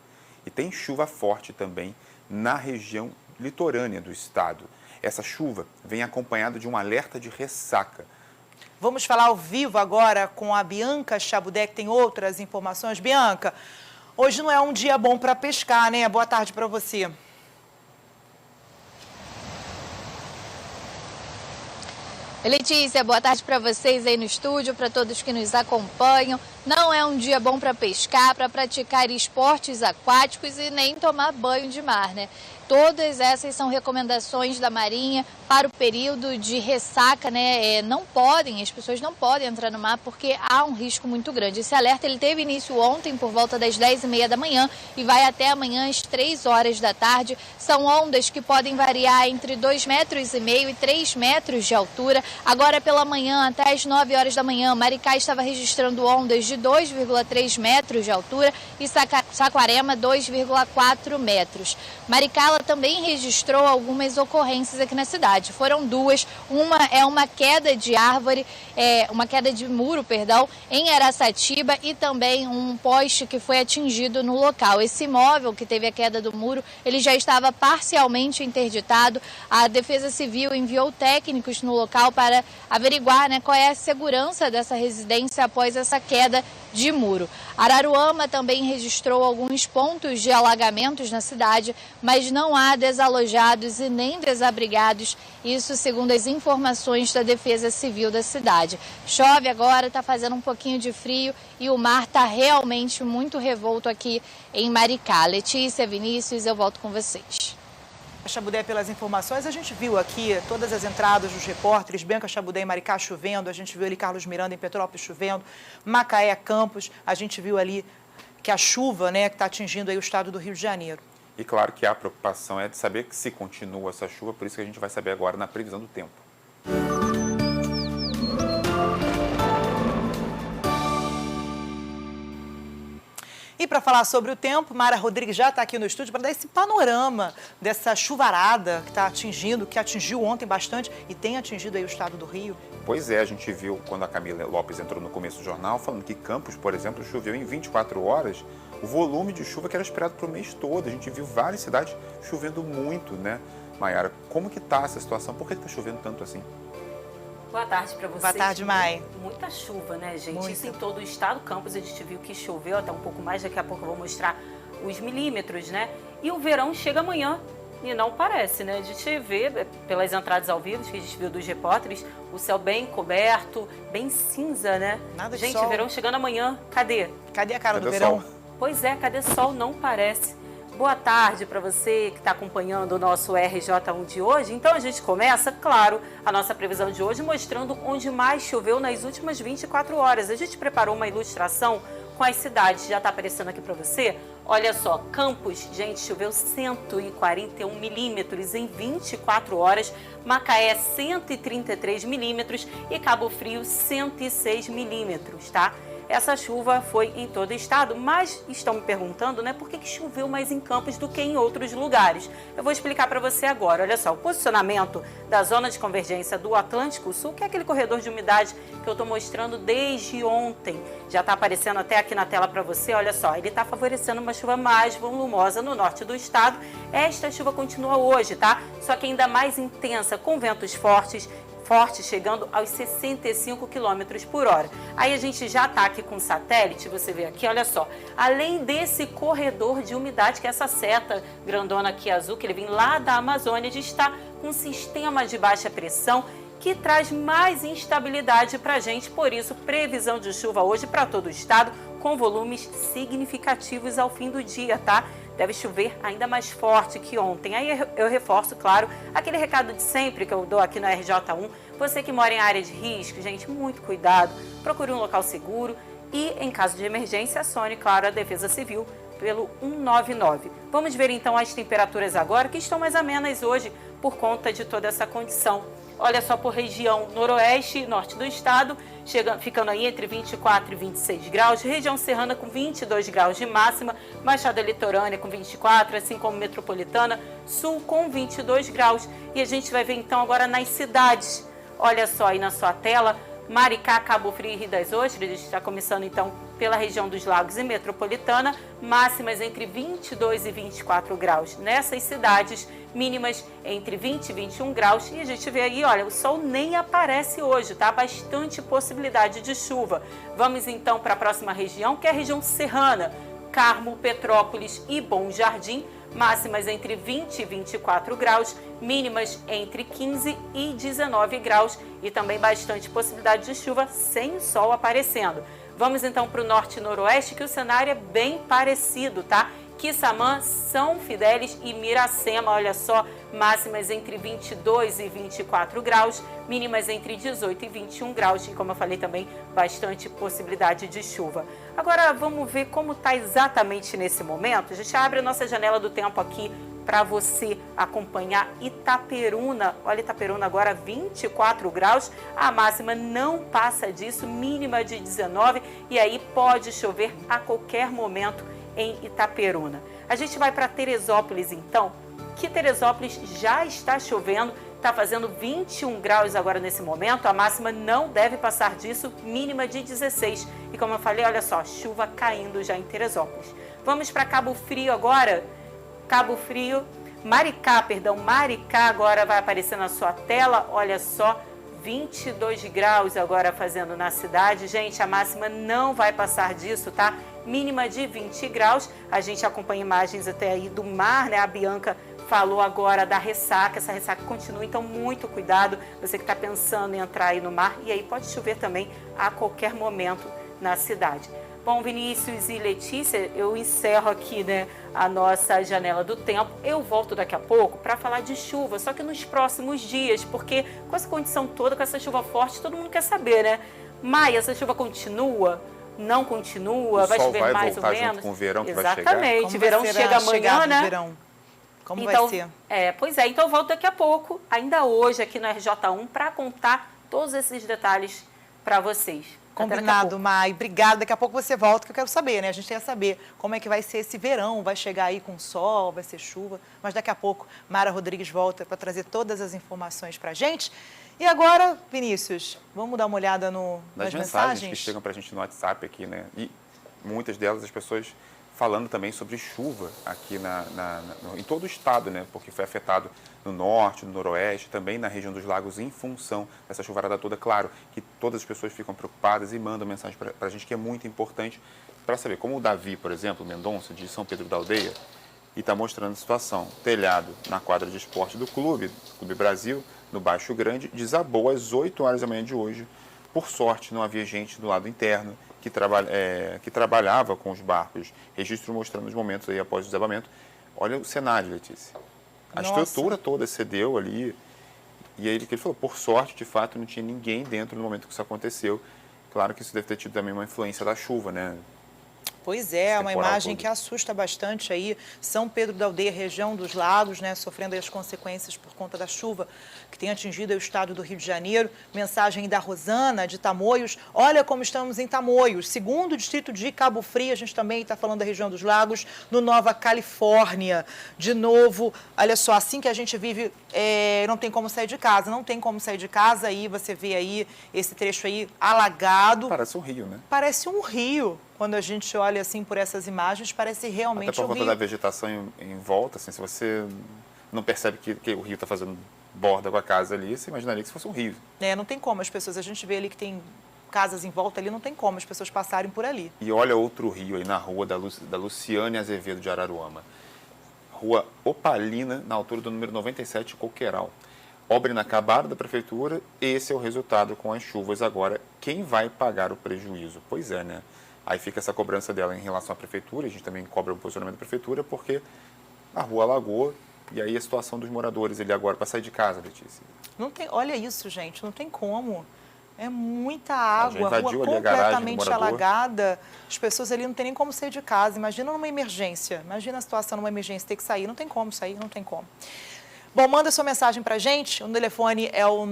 E tem chuva forte também na região litorânea do estado. Essa chuva vem acompanhada de um alerta de ressaca. Vamos falar ao vivo agora com a Bianca Chabudé, que tem outras informações. Bianca, hoje não é um dia bom para pescar, né? Boa tarde para você. Letícia, boa tarde para vocês aí no estúdio, para todos que nos acompanham. Não é um dia bom para pescar, para praticar esportes aquáticos e nem tomar banho de mar, né? Todas essas são recomendações da Marinha para o período de ressaca, né? As pessoas não podem entrar no mar porque há um risco muito grande. Esse alerta ele teve início ontem por volta das 10h30 da manhã e vai até amanhã às 3 horas da tarde. São ondas que podem variar entre 2,5 metros e 3 metros de altura. Agora pela manhã, até às 9 horas da manhã, Maricá estava registrando ondas de 2,3 metros de altura e Saquarema 2,4 metros. Maricá ela também registrou algumas ocorrências aqui na cidade. Foram duas. Uma é uma queda de árvore, uma queda de muro, em Araçatiba e também um poste que foi atingido no local. Esse imóvel que teve a queda do muro, ele já estava parcialmente interditado. A Defesa Civil enviou técnicos no local para averiguar, né, qual é a segurança dessa residência após essa queda de muro. Araruama também registrou alguns pontos de alagamentos na cidade, mas não há desalojados e nem desabrigados, isso segundo as informações da Defesa Civil da cidade. Chove agora, está fazendo um pouquinho de frio e o mar está realmente muito revolto aqui em Maricá. Letícia, Vinícius, eu volto com vocês. Chabudé, pelas informações, a gente viu aqui todas as entradas dos repórteres, Bianca Chabudé em Maricá chovendo, a gente viu ali Carlos Miranda em Petrópolis chovendo, Macaé, Campos, a gente viu ali que a chuva, né, que está atingindo aí o estado do Rio de Janeiro. E claro que a preocupação é de saber que se continua essa chuva, por isso que a gente vai saber agora na previsão do tempo. E para falar sobre o tempo, Mara Rodrigues já está aqui no estúdio para dar esse panorama dessa chuvarada que está atingindo, que atingiu ontem bastante e tem atingido aí o estado do Rio. Pois é, a gente viu quando a Camila Lopes entrou no começo do jornal, falando que Campos, por exemplo, choveu em 24 horas o volume de chuva que era esperado para o mês todo. A gente viu várias cidades chovendo muito, né, Maiara? Como que está essa situação? Por que está chovendo tanto assim? Boa tarde para vocês. Boa tarde, Mai. Muita chuva, né, gente? Muita. Isso em todo o estado. Campos a gente viu que choveu até um pouco mais. Daqui a pouco eu vou mostrar os milímetros, né? E o verão chega amanhã. E não parece, né? A gente vê, pelas entradas ao vivo que a gente viu dos repórteres, o céu bem coberto, bem cinza, né? Nada de gente, sol. verão chegando amanhã. Cadê? Cadê a cara do verão? Pois é, cadê sol? Não parece. Boa tarde para você que está acompanhando o nosso RJ1 de hoje. Então a gente começa, claro, a nossa previsão de hoje mostrando onde mais choveu nas últimas 24 horas. A gente preparou uma ilustração com as cidades, já está aparecendo aqui para você. Olha só, Campos, gente, choveu 141 milímetros em 24 horas, Macaé 133 milímetros e Cabo Frio 106 milímetros, tá? essa chuva foi em todo o estado, mas estão me perguntando, né, por que choveu mais em Campos do que em outros lugares. Eu vou explicar para você agora. Olha só, o posicionamento da zona de convergência do Atlântico Sul, que é aquele corredor de umidade que eu estou mostrando desde ontem, já está aparecendo até aqui na tela para você. Olha só, ele está favorecendo uma chuva mais volumosa no norte do estado. Esta chuva continua hoje, tá? Só que ainda mais intensa, com ventos fortes, chegando aos 65 km por hora. Aí a gente já está aqui com o satélite, você vê aqui, olha só. Além desse corredor de umidade, que é essa seta grandona aqui azul, que ele vem lá da Amazônia, a gente está com um sistema de baixa pressão que traz mais instabilidade para a gente. Por isso, previsão de chuva hoje para todo o estado, com volumes significativos ao fim do dia, tá? Deve chover ainda mais forte que ontem. Aí eu reforço, claro, aquele recado de sempre que eu dou aqui no RJ1. Você que mora em área de risco, gente, muito cuidado. Procure um local seguro e, em caso de emergência, acione, claro, a Defesa Civil pelo 199. Vamos ver então as temperaturas agora, que estão mais amenas hoje por conta de toda essa condição. Olha só, por região noroeste e norte do estado, ficando aí entre 24 e 26 graus, região serrana com 22 graus de máxima, Baixada Litorânea com 24, assim como Metropolitana, sul com 22 graus. E a gente vai ver então agora nas cidades. Olha só aí na sua tela, Maricá, Cabo Frio e Rio das Ostras. A gente está começando então pela região dos Lagos e Metropolitana, máximas entre 22 e 24 graus nessas cidades, mínimas entre 20 e 21 graus. E a gente vê aí, olha, o sol nem aparece hoje, tá? Bastante possibilidade de chuva. Vamos então para a próxima região, que é a região serrana, Carmo, Petrópolis e Bom Jardim, máximas entre 20 e 24 graus, mínimas entre 15 e 19 graus e também bastante possibilidade de chuva sem o sol aparecendo. Vamos então para o norte e noroeste, que o cenário é bem parecido, tá? Quissamã, São Fidélis e Miracema, olha só, máximas entre 22 e 24 graus, mínimas entre 18 e 21 graus e, como eu falei também, bastante possibilidade de chuva. Agora vamos ver como está exatamente nesse momento. A gente abre a nossa janela do tempo aqui para você acompanhar Itaperuna. Olha, Itaperuna agora 24 graus, a máxima não passa disso, mínima de 19 e aí pode chover a qualquer momento em Itaperuna. A gente vai para Teresópolis então, que Teresópolis já está chovendo, está fazendo 21 graus agora nesse momento, a máxima não deve passar disso, mínima de 16. E como eu falei, olha só, chuva caindo já em Teresópolis. Vamos para Cabo Frio agora. Cabo Frio, Maricá agora vai aparecer na sua tela, olha só, 22 graus agora fazendo na cidade. Gente, a máxima não vai passar disso, tá? Mínima de 20 graus. A gente acompanha imagens até aí do mar, né? A Bianca falou agora da ressaca, essa ressaca continua, então muito cuidado, você que está pensando em entrar aí no mar, e aí pode chover também a qualquer momento na cidade. Bom, Vinícius e Letícia, eu encerro aqui, né, a nossa janela do tempo. Eu volto daqui a pouco para falar de chuva, só que nos próximos dias, porque com essa condição toda, com essa chuva forte, todo mundo quer saber, né? Maia, essa chuva continua? Não continua? Vai chover mais ou menos? Junto com o verão que exatamente, vai chegar? Exatamente, verão chega amanhã, né? Verão? Como então, vai ser? Pois é, então eu volto daqui a pouco, ainda hoje aqui no RJ1, para contar todos esses detalhes para vocês. Combinado, Mai. Obrigada. Daqui a pouco você volta, que eu quero saber, né? A gente quer saber como é que vai ser esse verão. Vai chegar aí com sol, vai ser chuva. Mas daqui a pouco, Mara Rodrigues volta para trazer todas as informações para a gente. E agora, Vinícius, vamos dar uma olhada nas mensagens que chegam para a gente no WhatsApp aqui, né? E muitas delas, as pessoas falando também sobre chuva aqui em todo o estado, né? Porque foi afetado no norte, no noroeste, também na região dos lagos, em função dessa chuvarada toda. Claro que todas as pessoas ficam preocupadas e mandam mensagem para a gente, que é muito importante para saber. Como o Davi, por exemplo, Mendonça, de São Pedro da Aldeia, e está mostrando a situação. Telhado na quadra de esporte do Clube Brasil, no Baixo Grande, desabou às 8 horas da manhã de hoje. Por sorte, não havia gente do lado interno que trabalhava com os barcos. Registro mostrando os momentos aí após o desabamento. Olha o cenário, Letícia. A estrutura toda cedeu ali. E aí ele falou, por sorte, de fato, não tinha ninguém dentro no momento que isso aconteceu. Claro que isso deve ter tido também uma influência da chuva, né? Pois é, uma imagem que assusta bastante aí. São Pedro da Aldeia, região dos Lagos, né, sofrendo as consequências por conta da chuva que tem atingido o estado do Rio de Janeiro. Mensagem da Rosana, de Tamoios. Olha como estamos em Tamoios, segundo distrito de Cabo Frio. A gente também está falando da região dos Lagos, no Nova Califórnia. De novo, olha só, assim que a gente vive, não tem como sair de casa. Não tem como sair de casa, aí você vê aí esse trecho aí alagado. Parece um rio, né? Parece um rio. Quando a gente olha assim por essas imagens, parece realmente até por um conta rio. da vegetação em volta, assim, se você não percebe que o rio está fazendo borda com a casa ali, você imaginaria que se fosse um rio. Não tem como as pessoas, a gente vê ali que tem casas em volta ali, não tem como as pessoas passarem por ali. E olha outro rio aí na rua da Luciane Azevedo de Araruama. Rua Opalina, na altura do número 97, Coqueiral. Obra inacabada da prefeitura, esse é o resultado com as chuvas agora. Quem vai pagar o prejuízo? Pois é, né? Aí fica essa cobrança dela em relação à prefeitura, a gente também cobra o posicionamento da prefeitura, porque a rua alagou, e aí a situação dos moradores ali agora para sair de casa, Letícia. Não tem, olha isso, gente, não tem como. É muita água, a rua completamente alagada, as pessoas ali não tem nem como sair de casa. Imagina numa emergência, imagina a situação numa emergência, ter que sair, não tem como sair, não tem como. Bom, manda sua mensagem para a gente, o telefone é o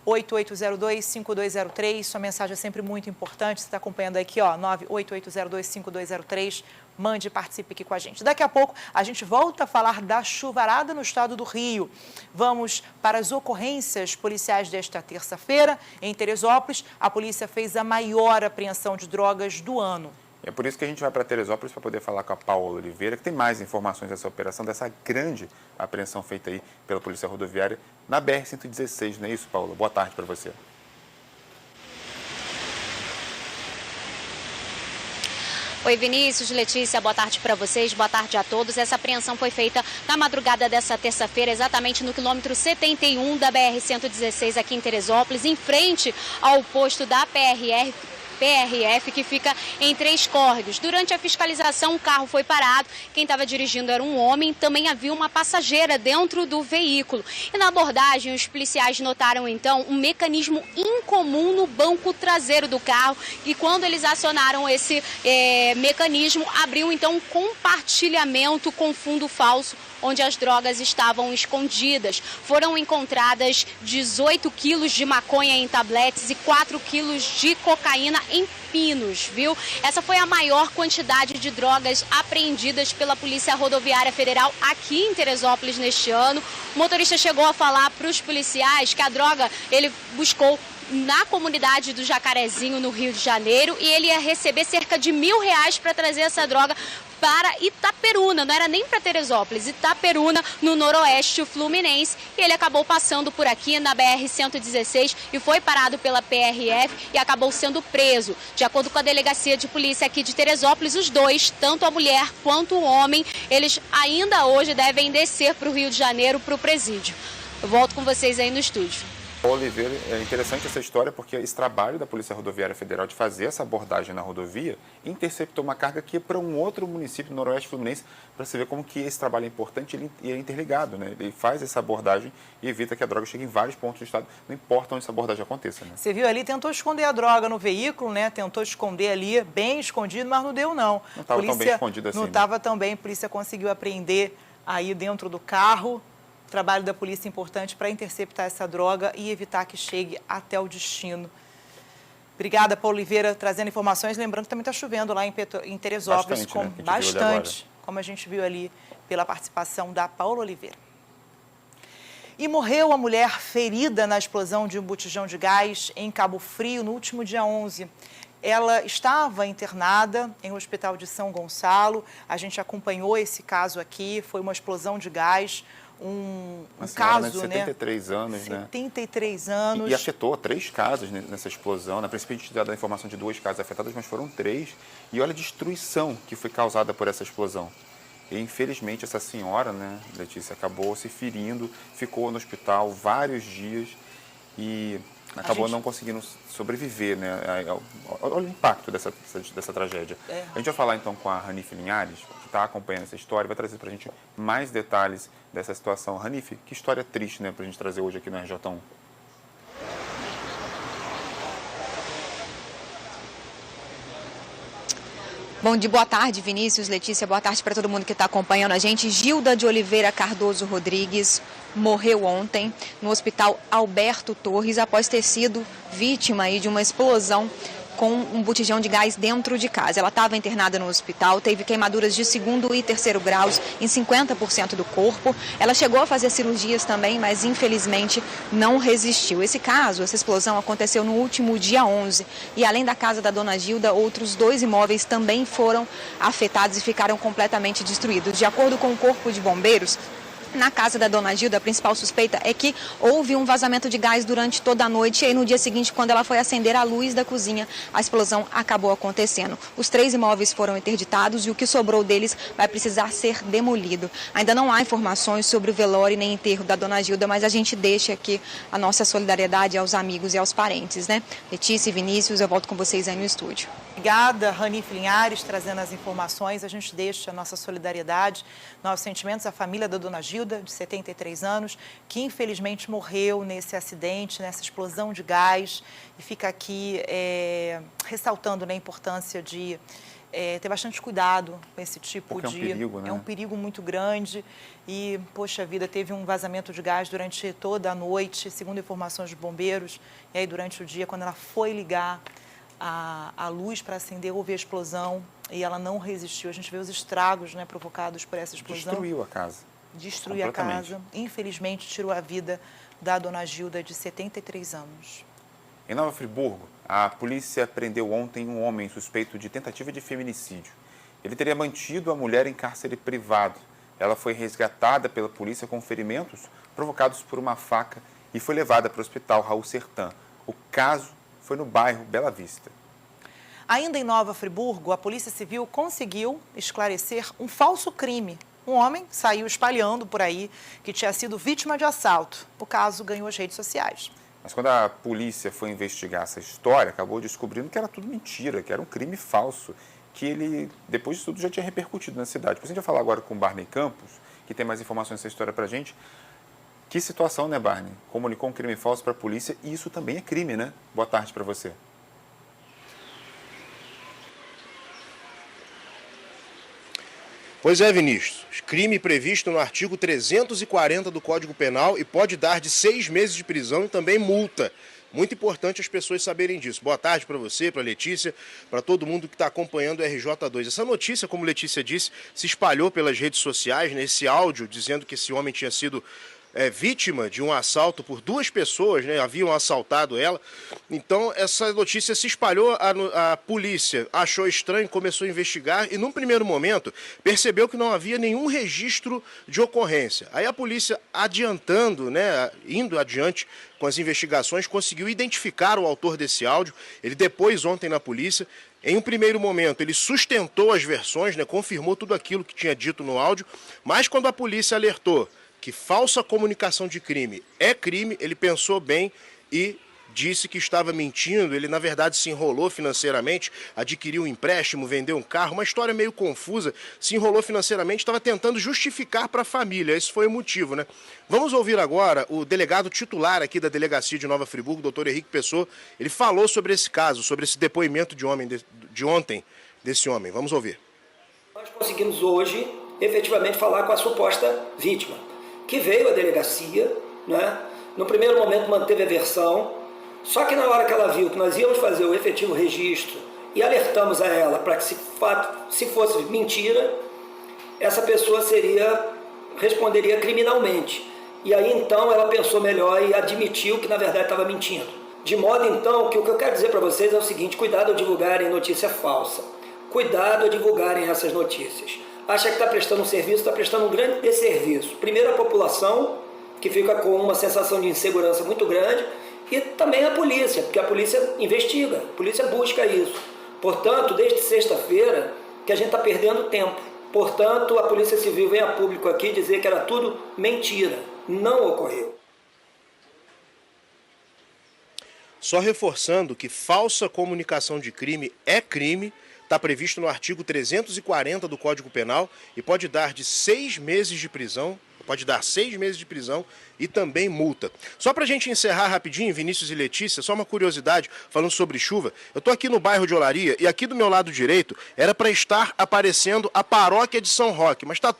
98802-5203, sua mensagem é sempre muito importante, você está acompanhando aqui, ó, 98802-5203, mande e participe aqui com a gente. Daqui a pouco a gente volta a falar da chuvarada no estado do Rio. Vamos para as ocorrências policiais desta terça-feira. Em Teresópolis, a polícia fez a maior apreensão de drogas do ano. É por isso que a gente vai para Teresópolis para poder falar com a Paola Oliveira, que tem mais informações dessa operação, dessa grande apreensão feita aí pela Polícia Rodoviária na BR-116, não é isso, Paola? Boa tarde para você. Oi, Vinícius, Letícia, boa tarde para vocês, boa tarde a todos. Essa apreensão foi feita na madrugada dessa terça-feira, exatamente no quilômetro 71 da BR-116 aqui em Teresópolis, em frente ao posto da PRF, que fica em Três Córregos. Durante a fiscalização, o carro foi parado. Quem estava dirigindo era um homem. Também havia uma passageira dentro do veículo. E na abordagem, os policiais notaram, então, um mecanismo incomum no banco traseiro do carro. E quando eles acionaram esse mecanismo, abriu, então, um compartilhamento com fundo falso, onde as drogas estavam escondidas. Foram encontradas 18 quilos de maconha em tabletes e 4 quilos de cocaína em pinos, viu? Essa foi a maior quantidade de drogas apreendidas pela Polícia Rodoviária Federal aqui em Teresópolis neste ano. O motorista chegou a falar para os policiais que a droga ele buscou na comunidade do Jacarezinho, no Rio de Janeiro, e ele ia receber cerca de R$1.000 para trazer essa droga para Itaperuna, não era nem para Teresópolis, Itaperuna, no noroeste fluminense. E ele acabou passando por aqui na BR-116 e foi parado pela PRF e acabou sendo preso. De acordo com a delegacia de polícia aqui de Teresópolis, os dois, tanto a mulher quanto o homem, eles ainda hoje devem descer para o Rio de Janeiro, para o presídio. Eu volto com vocês aí no estúdio. Oliveira, é interessante essa história porque esse trabalho da Polícia Rodoviária Federal de fazer essa abordagem na rodovia interceptou uma carga que ia para um outro município do noroeste fluminense, para você ver como que esse trabalho é importante e é interligado, né? Ele faz essa abordagem e evita que a droga chegue em vários pontos do estado, não importa onde essa abordagem aconteça, né? Você viu ali, tentou esconder a droga no veículo, né? Tentou esconder ali, bem escondido, mas não deu não. Não estava tão bem escondido assim. Não estava tão bem, a polícia conseguiu apreender aí dentro do carro. O trabalho da polícia é importante para interceptar essa droga e evitar que chegue até o destino. Obrigada, Paulo Oliveira, trazendo informações. Lembrando que também está chovendo lá em Teresópolis. Bastante, como a gente viu ali pela participação da Paula Oliveira. E morreu a mulher ferida na explosão de um botijão de gás em Cabo Frio no último dia 11. Ela estava internada em um hospital de São Gonçalo. A gente acompanhou esse caso aqui, foi uma explosão de gás. Um caso, de 73 anos, 73 anos. E afetou 3 casas nessa explosão. Na princípio, a gente tinha dado a informação de 2 casas afetadas, mas foram 3. E olha a destruição que foi causada por essa explosão. E, infelizmente, essa senhora, né, Letícia, acabou se ferindo, ficou no hospital vários dias e acabou não conseguindo sobreviver, né? Olha o impacto dessa tragédia. A gente vai falar, então, com a Ranife Linhares, que está acompanhando essa história, vai trazer para a gente mais detalhes dessa situação. Ranife, que história triste, né, para a gente trazer hoje aqui no RJ1. Bom dia, boa tarde, Vinícius, Letícia, boa tarde para todo mundo que está acompanhando a gente. Gilda de Oliveira Cardoso Rodrigues morreu ontem no Hospital Alberto Torres após ter sido vítima aí de uma explosão com um botijão de gás dentro de casa. Ela estava internada no hospital, teve queimaduras de 2º e 3º graus em 50% do corpo. Ela chegou a fazer cirurgias também, mas infelizmente não resistiu. Esse caso, essa explosão aconteceu no último dia 11 e além da casa da dona Gilda, outros 2 imóveis também foram afetados e ficaram completamente destruídos. De acordo com o Corpo de Bombeiros, na casa da dona Gilda, a principal suspeita é que houve um vazamento de gás durante toda a noite e aí no dia seguinte, quando ela foi acender a luz da cozinha, a explosão acabou acontecendo. Os 3 imóveis foram interditados e o que sobrou deles vai precisar ser demolido. Ainda não há informações sobre o velório nem enterro da dona Gilda, mas a gente deixa aqui a nossa solidariedade aos amigos e aos parentes, né? Letícia e Vinícius, eu volto com vocês aí no estúdio. Obrigada, Ranife Linhares, trazendo as informações. A gente deixa a nossa solidariedade, nossos sentimentos à família da dona Gilda, de 73 anos, que infelizmente morreu nesse acidente, nessa explosão de gás. E fica aqui ressaltando, né, a importância de ter bastante cuidado com esse tipo de... Porque é um perigo, né? É um perigo muito grande e, poxa vida, teve um vazamento de gás durante toda a noite, segundo informações dos bombeiros. E aí, durante o dia, quando ela foi ligar a luz para acender, houve a explosão e ela não resistiu. A gente vê os estragos, né, provocados por essa explosão. Destruiu a casa. Destruiu a casa. Infelizmente, tirou a vida da dona Gilda, de 73 anos. Em Nova Friburgo, a polícia prendeu ontem um homem suspeito de tentativa de feminicídio. Ele teria mantido a mulher em cárcere privado. Ela foi resgatada pela polícia com ferimentos provocados por uma faca e foi levada para o hospital Raul Sertã. O caso foi no bairro Bela Vista. Ainda em Nova Friburgo, a Polícia Civil conseguiu esclarecer um falso crime. Um homem saiu espalhando por aí que tinha sido vítima de assalto. O caso ganhou as redes sociais. Mas quando a polícia foi investigar essa história, acabou descobrindo que era tudo mentira, que era um crime falso, que ele, depois de tudo, já tinha repercutido na cidade. Depois a gente vai falar agora com o Barney Campos, que tem mais informações dessa história pra gente. Que situação, né, Barney? Comunicou um crime falso para a polícia e isso também é crime, né? Boa tarde para você. Pois é, Vinícius. Crime previsto no artigo 340 do Código Penal e pode dar de 6 meses de prisão e também multa. Muito importante as pessoas saberem disso. Boa tarde para você, para Letícia, para todo mundo que está acompanhando o RJ2. Essa notícia, como Letícia disse, se espalhou pelas redes sociais, né? Esse áudio dizendo que esse homem tinha sido vítima de um assalto por 2 pessoas, né? Haviam assaltado ela. Então, essa notícia se espalhou, a polícia achou estranho, começou a investigar e, num primeiro momento, percebeu que não havia nenhum registro de ocorrência. Aí a polícia, adiantando, né, indo adiante com as investigações, conseguiu identificar o autor desse áudio. Ele depois, ontem na polícia, em um primeiro momento, ele sustentou as versões, né, confirmou tudo aquilo que tinha dito no áudio, mas quando a polícia alertou que falsa comunicação de crime é crime, ele pensou bem e disse que estava mentindo. Ele, na verdade, se enrolou financeiramente, adquiriu um empréstimo, vendeu um carro, uma história meio confusa, se enrolou financeiramente, estava tentando justificar para a família. Esse foi o motivo, né? Vamos ouvir agora o delegado titular aqui da Delegacia de Nova Friburgo, o doutor Henrique Pessoa. Ele falou sobre esse caso, sobre esse depoimento de ontem desse homem. Vamos ouvir. Nós conseguimos hoje, efetivamente, falar com a suposta vítima, que veio à delegacia, né? No primeiro momento manteve a versão, só que na hora que ela viu que nós íamos fazer o efetivo registro e alertamos a ela para que se fosse mentira, essa pessoa responderia criminalmente. E aí então ela pensou melhor e admitiu que na verdade estava mentindo. De modo então que o que eu quero dizer para vocês é o seguinte: cuidado ao divulgarem notícia falsa, cuidado ao divulgarem essas notícias. Acha que está prestando um serviço, está prestando um grande desserviço. Primeiro a população, que fica com uma sensação de insegurança muito grande, e também a polícia, porque a polícia investiga, a polícia busca isso. Portanto, desde sexta-feira que a gente está perdendo tempo. Portanto, a Polícia Civil vem a público aqui dizer que era tudo mentira, não ocorreu. Só reforçando que falsa comunicação de crime é crime, está previsto no artigo 340 do Código Penal e pode dar de 6 meses de prisão, Pode dar 6 meses de prisão e também multa. Só pra gente encerrar rapidinho, Vinícius e Letícia, só uma curiosidade, falando sobre chuva. Eu tô aqui no bairro de Olaria e aqui do meu lado direito era para estar aparecendo a paróquia de São Roque, mas tá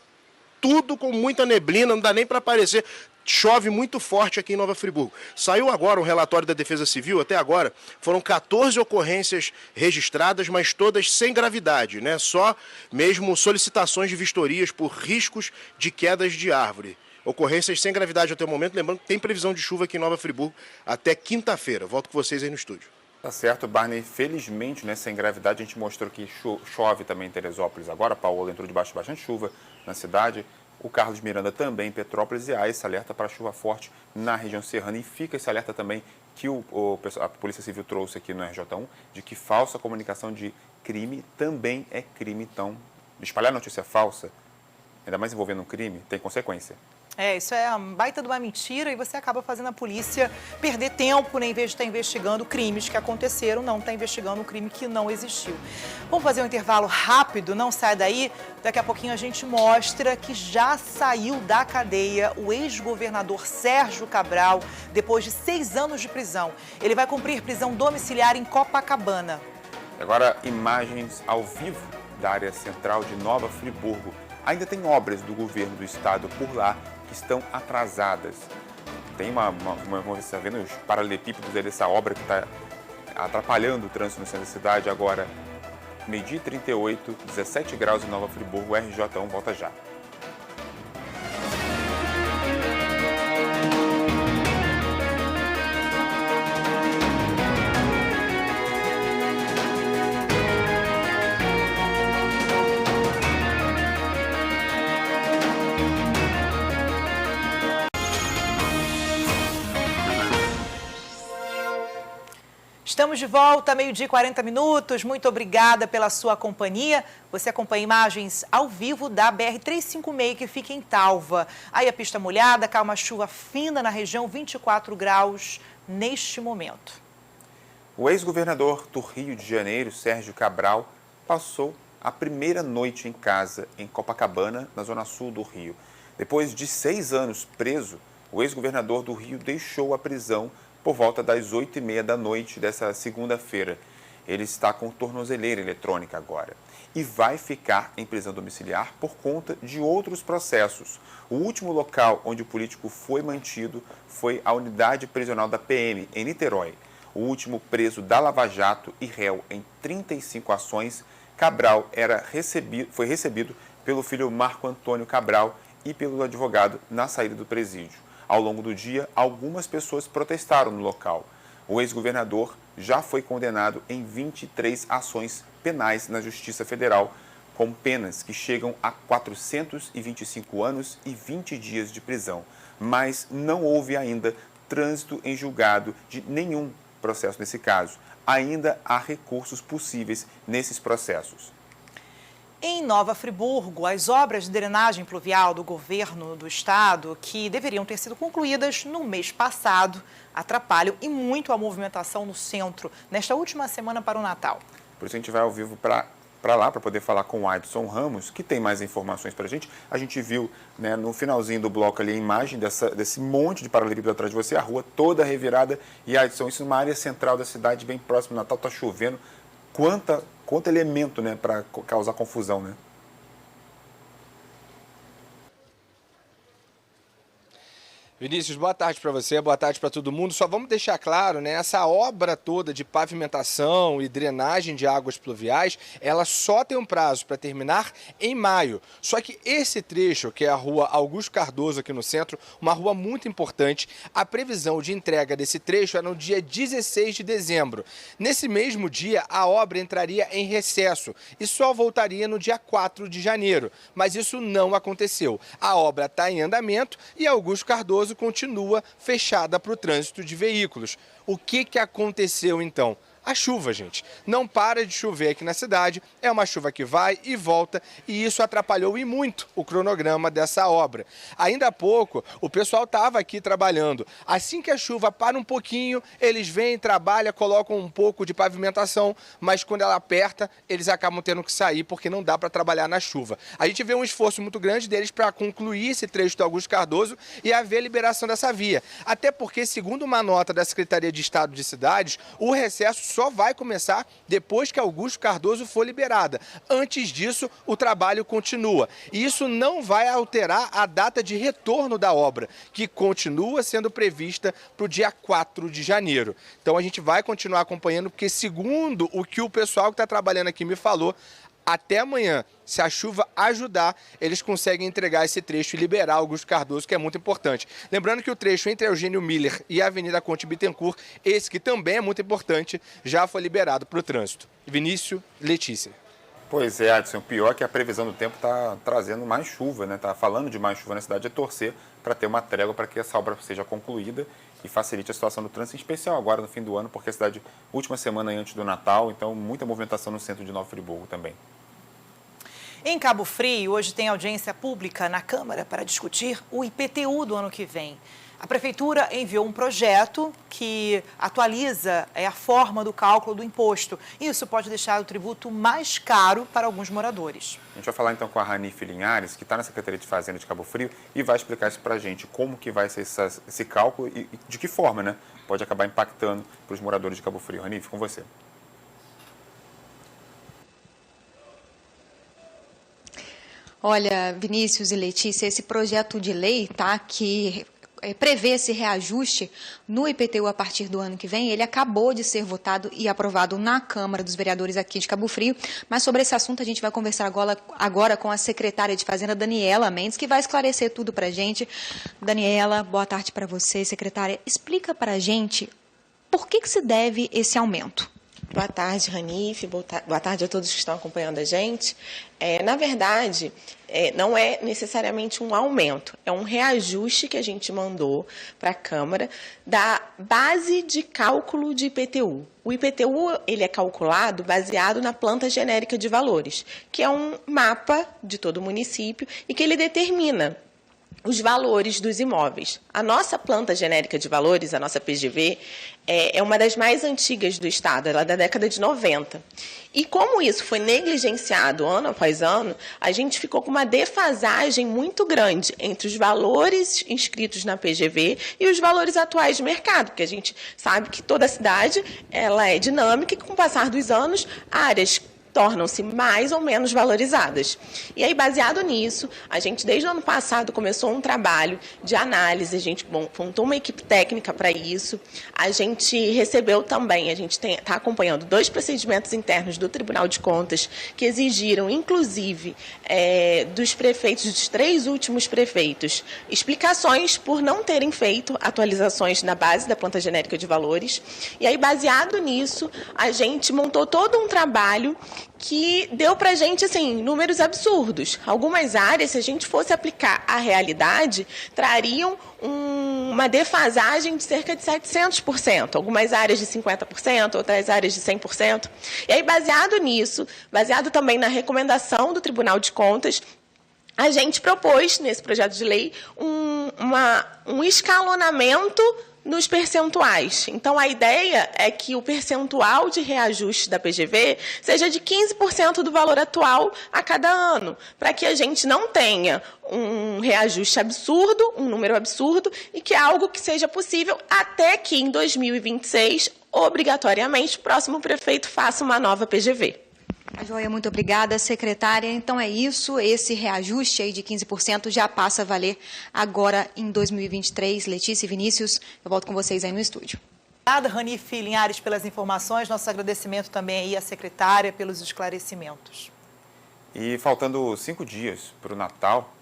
tudo com muita neblina, não dá nem para aparecer. Chove muito forte aqui em Nova Friburgo. Saiu agora um relatório da Defesa Civil, até agora foram 14 ocorrências registradas, mas todas sem gravidade, né? Só mesmo solicitações de vistorias por riscos de quedas de árvore. Ocorrências sem gravidade até o momento, lembrando que tem previsão de chuva aqui em Nova Friburgo até quinta-feira. Volto com vocês aí no estúdio. Tá certo, Barney. Felizmente, né, sem gravidade, a gente mostrou que chove também em Teresópolis agora. Paola entrou debaixo de bastante chuva na cidade. O Carlos Miranda também em Petrópolis, e há esse alerta para chuva forte na região serrana. E fica esse alerta também que a Polícia Civil trouxe aqui no RJ1, de que falsa comunicação de crime também é crime. Então, espalhar notícia falsa, ainda mais envolvendo um crime, tem consequência. Isso é uma baita de uma mentira e você acaba fazendo a polícia perder tempo, né? Em vez de estar investigando crimes que aconteceram, não está investigando um crime que não existiu. Vamos fazer um intervalo rápido, não sai daí. Daqui a pouquinho a gente mostra que já saiu da cadeia o ex-governador Sérgio Cabral, depois de 6 anos de prisão. Ele vai cumprir prisão domiciliar em Copacabana. Agora, imagens ao vivo da área central de Nova Friburgo. Ainda tem obras do governo do estado por lá que estão atrasadas. Tem você está vendo os paralelepípedos dessa obra que está atrapalhando o trânsito no centro da cidade. Agora, meio-dia 38, 17 graus em Nova Friburgo, RJ1 volta já. Estamos de volta, meio-dia e 40 minutos. Muito obrigada pela sua companhia. Você acompanha imagens ao vivo da BR-356, que fica em Talva. Aí a pista molhada, cai uma chuva fina na região, 24 graus neste momento. O ex-governador do Rio de Janeiro, Sérgio Cabral, passou a primeira noite em casa em Copacabana, na zona sul do Rio. Depois de 6 anos preso, o ex-governador do Rio deixou a prisão por volta das 8h30 da noite dessa segunda-feira. Ele está com tornozeleira eletrônica agora e vai ficar em prisão domiciliar por conta de outros processos. O último local onde o político foi mantido foi a unidade prisional da PM, em Niterói. O último preso da Lava Jato e réu em 35 ações, Cabral foi recebido pelo filho Marco Antônio Cabral e pelo advogado na saída do presídio. Ao longo do dia, algumas pessoas protestaram no local. O ex-governador já foi condenado em 23 ações penais na Justiça Federal, com penas que chegam a 425 anos e 20 dias de prisão. Mas não houve ainda trânsito em julgado de nenhum processo nesse caso. Ainda há recursos possíveis nesses processos. Em Nova Friburgo, as obras de drenagem pluvial do governo do estado, que deveriam ter sido concluídas no mês passado, atrapalham e muito a movimentação no centro, nesta última semana para o Natal. Por isso a gente vai ao vivo para lá, para poder falar com o Adson Ramos, que tem mais informações para a gente. A gente viu, né, no finalzinho do bloco ali a imagem desse monte de paralelepípedo atrás de você, a rua toda revirada. E, Adson, isso numa área central da cidade, bem próximo do Natal, está chovendo. Quanto elemento, né, para causar confusão, né? Vinícius, boa tarde para você, boa tarde para todo mundo. Só vamos deixar claro, né, essa obra toda de pavimentação e drenagem de águas pluviais, ela só tem um prazo para terminar em maio. Só que esse trecho, que é a rua Augusto Cardoso aqui no centro, uma rua muito importante, a previsão de entrega desse trecho é no dia 16 de dezembro. Nesse mesmo dia, a obra entraria em recesso e só voltaria no dia 4 de janeiro. Mas isso não aconteceu. A obra está em andamento e Augusto Cardoso continua fechada para o trânsito de veículos. O que aconteceu então? A chuva, gente. Não para de chover aqui na cidade, é uma chuva que vai e volta e isso atrapalhou e muito o cronograma dessa obra. Ainda há pouco, o pessoal estava aqui trabalhando. Assim que a chuva para um pouquinho, eles vêm, trabalham, colocam um pouco de pavimentação, mas quando ela aperta, eles acabam tendo que sair porque não dá para trabalhar na chuva. A gente vê um esforço muito grande deles para concluir esse trecho do Augusto Cardoso e haver a liberação dessa via. Até porque, segundo uma nota da Secretaria de Estado de Cidades, o recesso só vai começar depois que Augusto Cardoso for liberada. Antes disso, o trabalho continua. E isso não vai alterar a data de retorno da obra, que continua sendo prevista para o dia 4 de janeiro. Então a gente vai continuar acompanhando, porque segundo o que o pessoal que está trabalhando aqui me falou, até amanhã, se a chuva ajudar, eles conseguem entregar esse trecho e liberar Augusto Cardoso, que é muito importante. Lembrando que o trecho entre Eugênio Miller e a Avenida Conte Bittencourt, esse que também é muito importante, já foi liberado para o trânsito. Vinícius, Letícia. Pois é, Adson, o pior é que a previsão do tempo está trazendo mais chuva, né? Está falando de mais chuva na cidade, é torcer para ter uma trégua para que essa obra seja concluída e facilite a situação do trânsito, em especial agora no fim do ano, porque a cidade, última semana antes do Natal, então muita movimentação no centro de Nova Friburgo também. Em Cabo Frio, hoje tem audiência pública na Câmara para discutir o IPTU do ano que vem. A Prefeitura enviou um projeto que atualiza a forma do cálculo do imposto. Isso pode deixar o tributo mais caro para alguns moradores. A gente vai falar então com a Ranife Linhares, que está na Secretaria de Fazenda de Cabo Frio, e vai explicar isso para a gente, como que vai ser esse cálculo e de que forma, né, pode acabar impactando para os moradores de Cabo Frio. Ranife, com você. Olha, Vinícius e Letícia, esse projeto de lei, tá, que prevê esse reajuste no IPTU a partir do ano que vem, ele acabou de ser votado e aprovado na Câmara dos Vereadores aqui de Cabo Frio, mas sobre esse assunto a gente vai conversar agora com a secretária de Fazenda, Daniela Mendes, que vai esclarecer tudo para a gente. Daniela, boa tarde para você, secretária. Explica para a gente por que se deve esse aumento. Boa tarde, Ranife. Boa tarde a todos que estão acompanhando a gente. Na verdade, não é necessariamente um aumento, é um reajuste que a gente mandou para a Câmara da base de cálculo de IPTU. O IPTU ele é calculado baseado na planta genérica de valores, que é um mapa de todo o município e que ele determina os valores dos imóveis. A nossa planta genérica de valores, a nossa PGV, é uma das mais antigas do Estado, ela é da década de 90. E como isso foi negligenciado ano após ano, a gente ficou com uma defasagem muito grande entre os valores inscritos na PGV e os valores atuais de mercado, porque a gente sabe que toda cidade ela é dinâmica e, com o passar dos anos, áreas tornam-se mais ou menos valorizadas. E aí, baseado nisso, a gente, desde o ano passado, começou um trabalho de análise, a gente montou uma equipe técnica para isso, a gente recebeu também, a gente está acompanhando 2 procedimentos internos do Tribunal de Contas que exigiram, inclusive, dos prefeitos, dos 3 últimos prefeitos, explicações por não terem feito atualizações na base da planta genérica de valores. E aí, baseado nisso, a gente montou todo um trabalho que deu para a gente, assim, números absurdos. Algumas áreas, se a gente fosse aplicar a realidade, trariam uma defasagem de cerca de 700%. Algumas áreas de 50%, outras áreas de 100%. E aí, baseado nisso, baseado também na recomendação do Tribunal de Contas, a gente propôs, nesse projeto de lei, um escalonamento nos percentuais. Então, a ideia é que o percentual de reajuste da PGV seja de 15% do valor atual a cada ano, para que a gente não tenha um reajuste absurdo, um número absurdo, e que é algo que seja possível até que, em 2026, obrigatoriamente, o próximo prefeito faça uma nova PGV. A Joia, muito obrigada, secretária. Então é isso, esse reajuste aí de 15% já passa a valer agora em 2023. Letícia e Vinícius, eu volto com vocês aí no estúdio. Obrigada, Ranife Linhares, pelas informações. Nosso agradecimento também aí à secretária pelos esclarecimentos. E faltando 5 dias para o Natal,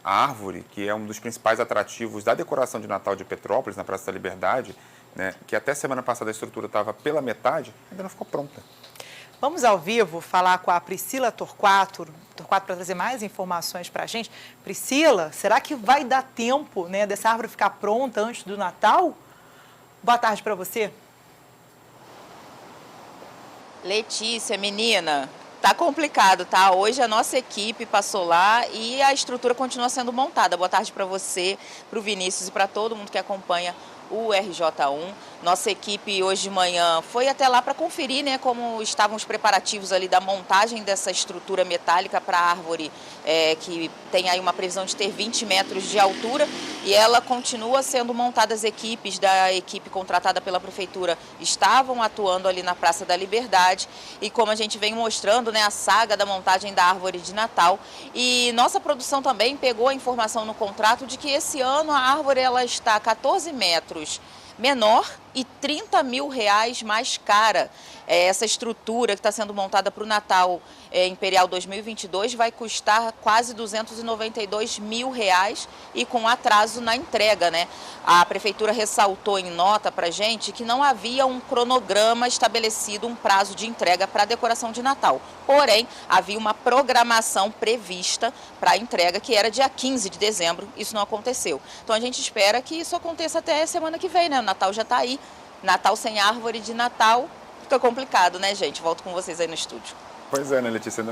a árvore, que é um dos principais atrativos da decoração de Natal de Petrópolis, na Praça da Liberdade, né, que até semana passada a estrutura estava pela metade, ainda não ficou pronta. Vamos ao vivo falar com a Priscila Torquato para trazer mais informações para a gente. Priscila, será que vai dar tempo, né, dessa árvore ficar pronta antes do Natal? Boa tarde para você. Letícia, menina, tá complicado, tá? Hoje a nossa equipe passou lá e a estrutura continua sendo montada. Boa tarde para você, para o Vinícius e para todo mundo que acompanha o RJ1. Nossa equipe hoje de manhã foi até lá para conferir, né, como estavam os preparativos ali da montagem dessa estrutura metálica para a árvore, que tem aí uma previsão de ter 20 metros de altura, e ela continua sendo montada. As equipes da equipe contratada pela prefeitura estavam atuando ali na Praça da Liberdade, e como a gente vem mostrando, né, a saga da montagem da árvore de Natal. E nossa produção também pegou a informação no contrato de que esse ano a árvore ela está 14 metros menor e R$30 mil mais cara. Essa estrutura que está sendo montada para o Natal Imperial 2022 vai custar quase R$292 mil e com atraso na entrega, né? A prefeitura ressaltou em nota para a gente que não havia um cronograma estabelecido, um prazo de entrega para a decoração de Natal. Porém, havia uma programação prevista para a entrega, que era dia 15 de dezembro. Isso não aconteceu. Então a gente espera que isso aconteça até semana que vem, né? O Natal já está aí. Natal sem árvore de Natal fica complicado, né, gente? Volto com vocês aí no estúdio. Pois é, né, Letícia?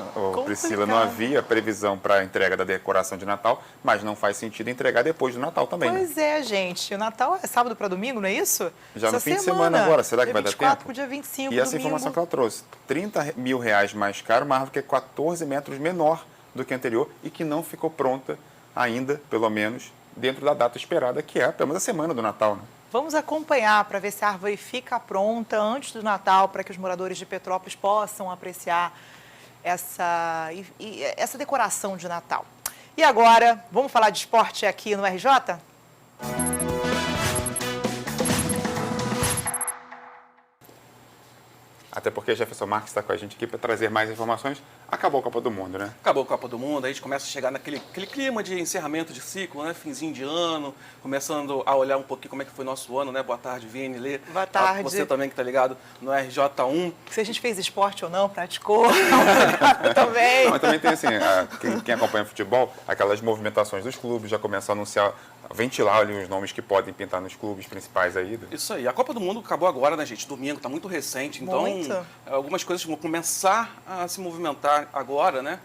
Priscila, não havia previsão para a entrega da decoração de Natal, mas não faz sentido entregar depois do Natal também. Pois é, gente. O Natal é sábado para domingo, não é isso? Já no fim de semana agora, será que vai dar tempo? Dia 24 para o dia 25, E essa domingo. informação que ela trouxe, R$30 mil mais caro, uma árvore que é 14 metros menor do que a anterior e que não ficou pronta ainda, pelo menos, dentro da data esperada, que é pelo menos a semana do Natal, né? Vamos acompanhar para ver se a árvore fica pronta antes do Natal, para que os moradores de Petrópolis possam apreciar essa decoração de Natal. E agora, vamos falar de esporte aqui no RJ? Até porque Jefferson Marques está com a gente aqui para trazer mais informações. Acabou a Copa do Mundo, né? Acabou a Copa do Mundo, a gente começa a chegar naquele clima de encerramento de ciclo, né? Finzinho de ano, começando a olhar um pouquinho como é que foi nosso ano, né? Boa tarde, Vini, Lê. Boa tarde. Você também que está ligado no RJ1. Se a gente fez esporte ou não, praticou, também. Não, também tem assim, quem acompanha futebol, aquelas movimentações dos clubes, já começa a anunciar, a ventilar ali os nomes que podem pintar nos clubes principais aí. Isso aí, a Copa do Mundo acabou agora, né, gente? Domingo, está muito recente, então algumas coisas vão começar a se movimentar agora, né?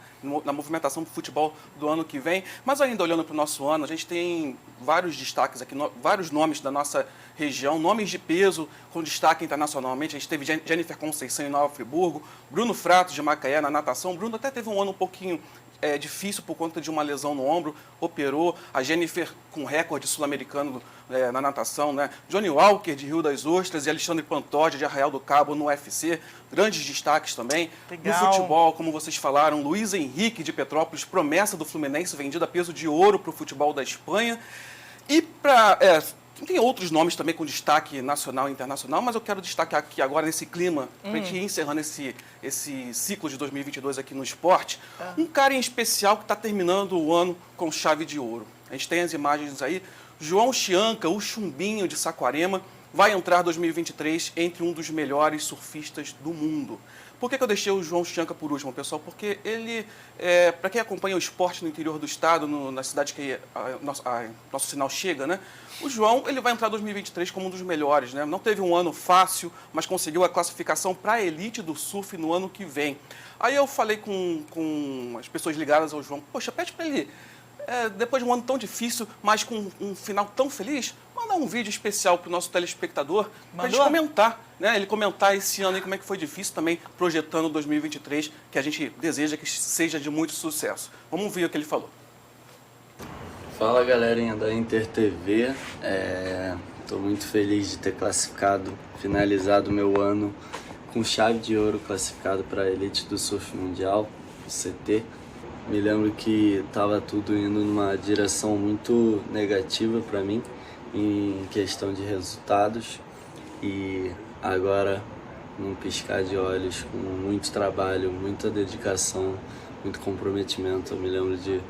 Na movimentação do futebol do ano que vem. Mas ainda olhando para o nosso ano, a gente tem vários destaques aqui, vários nomes da nossa região, nomes de peso com destaque internacionalmente. A gente teve Jennifer Conceição em Nova Friburgo, Bruno Fratos de Macaé na natação. Bruno até teve um ano um pouquinho difícil por conta de uma lesão no ombro, operou. A Jennifer com recorde sul-americano na natação, né? Johnny Walker de Rio das Ostras e Alexandre Pantoja de Arraial do Cabo no UFC, grandes destaques também. Legal. No futebol, como vocês falaram, Luiz Henrique de Petrópolis, promessa do Fluminense, vendida a peso de ouro para o futebol da Espanha. E tem outros nomes também com destaque nacional e internacional, mas eu quero destacar aqui agora nesse clima, para a gente ir encerrando esse ciclo de 2022 aqui no esporte, um cara em especial que está terminando o ano com chave de ouro. A gente tem as imagens aí. João Chianca, o chumbinho de Saquarema, vai entrar 2023 entre um dos melhores surfistas do mundo. Por que eu deixei o João Chianca por último, pessoal? Porque ele, para quem acompanha o esporte no interior do estado, na cidade que nosso sinal chega, né? O João, ele vai entrar em 2023 como um dos melhores, né? Não teve um ano fácil, mas conseguiu a classificação para a elite do surf no ano que vem. Aí eu falei com as pessoas ligadas ao João, poxa, pede para ele, depois de um ano tão difícil, mas com um final tão feliz, mandar um vídeo especial para o nosso telespectador, para a gente comentar, né? Ele comentar esse ano aí como é que foi difícil também, projetando 2023, que a gente deseja que seja de muito sucesso. Vamos ver o que ele falou. Fala galerinha da Inter TV, estou muito feliz de ter finalizado o meu ano com chave de ouro, classificado para a elite do surf mundial, o CT. Me lembro que estava tudo indo numa direção muito negativa para mim, em questão de resultados, e agora, num piscar de olhos, com muito trabalho, muita dedicação, muito comprometimento. Eu me lembro de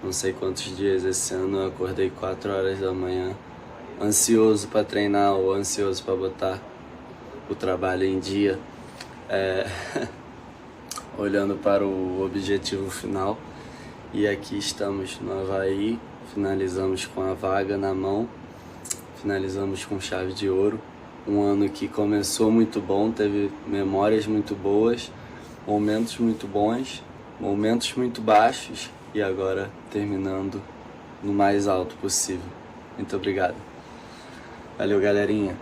não sei quantos dias esse ano eu acordei 4 horas da manhã, ansioso para treinar ou ansioso para botar o trabalho em dia, olhando para o objetivo final. E aqui estamos no Havaí, finalizamos com a vaga na mão, finalizamos com chave de ouro. um ano que começou muito bom, teve memórias muito boas, momentos muito bons, momentos muito baixos e agora terminando no mais alto possível. Muito obrigado. Valeu, galerinha.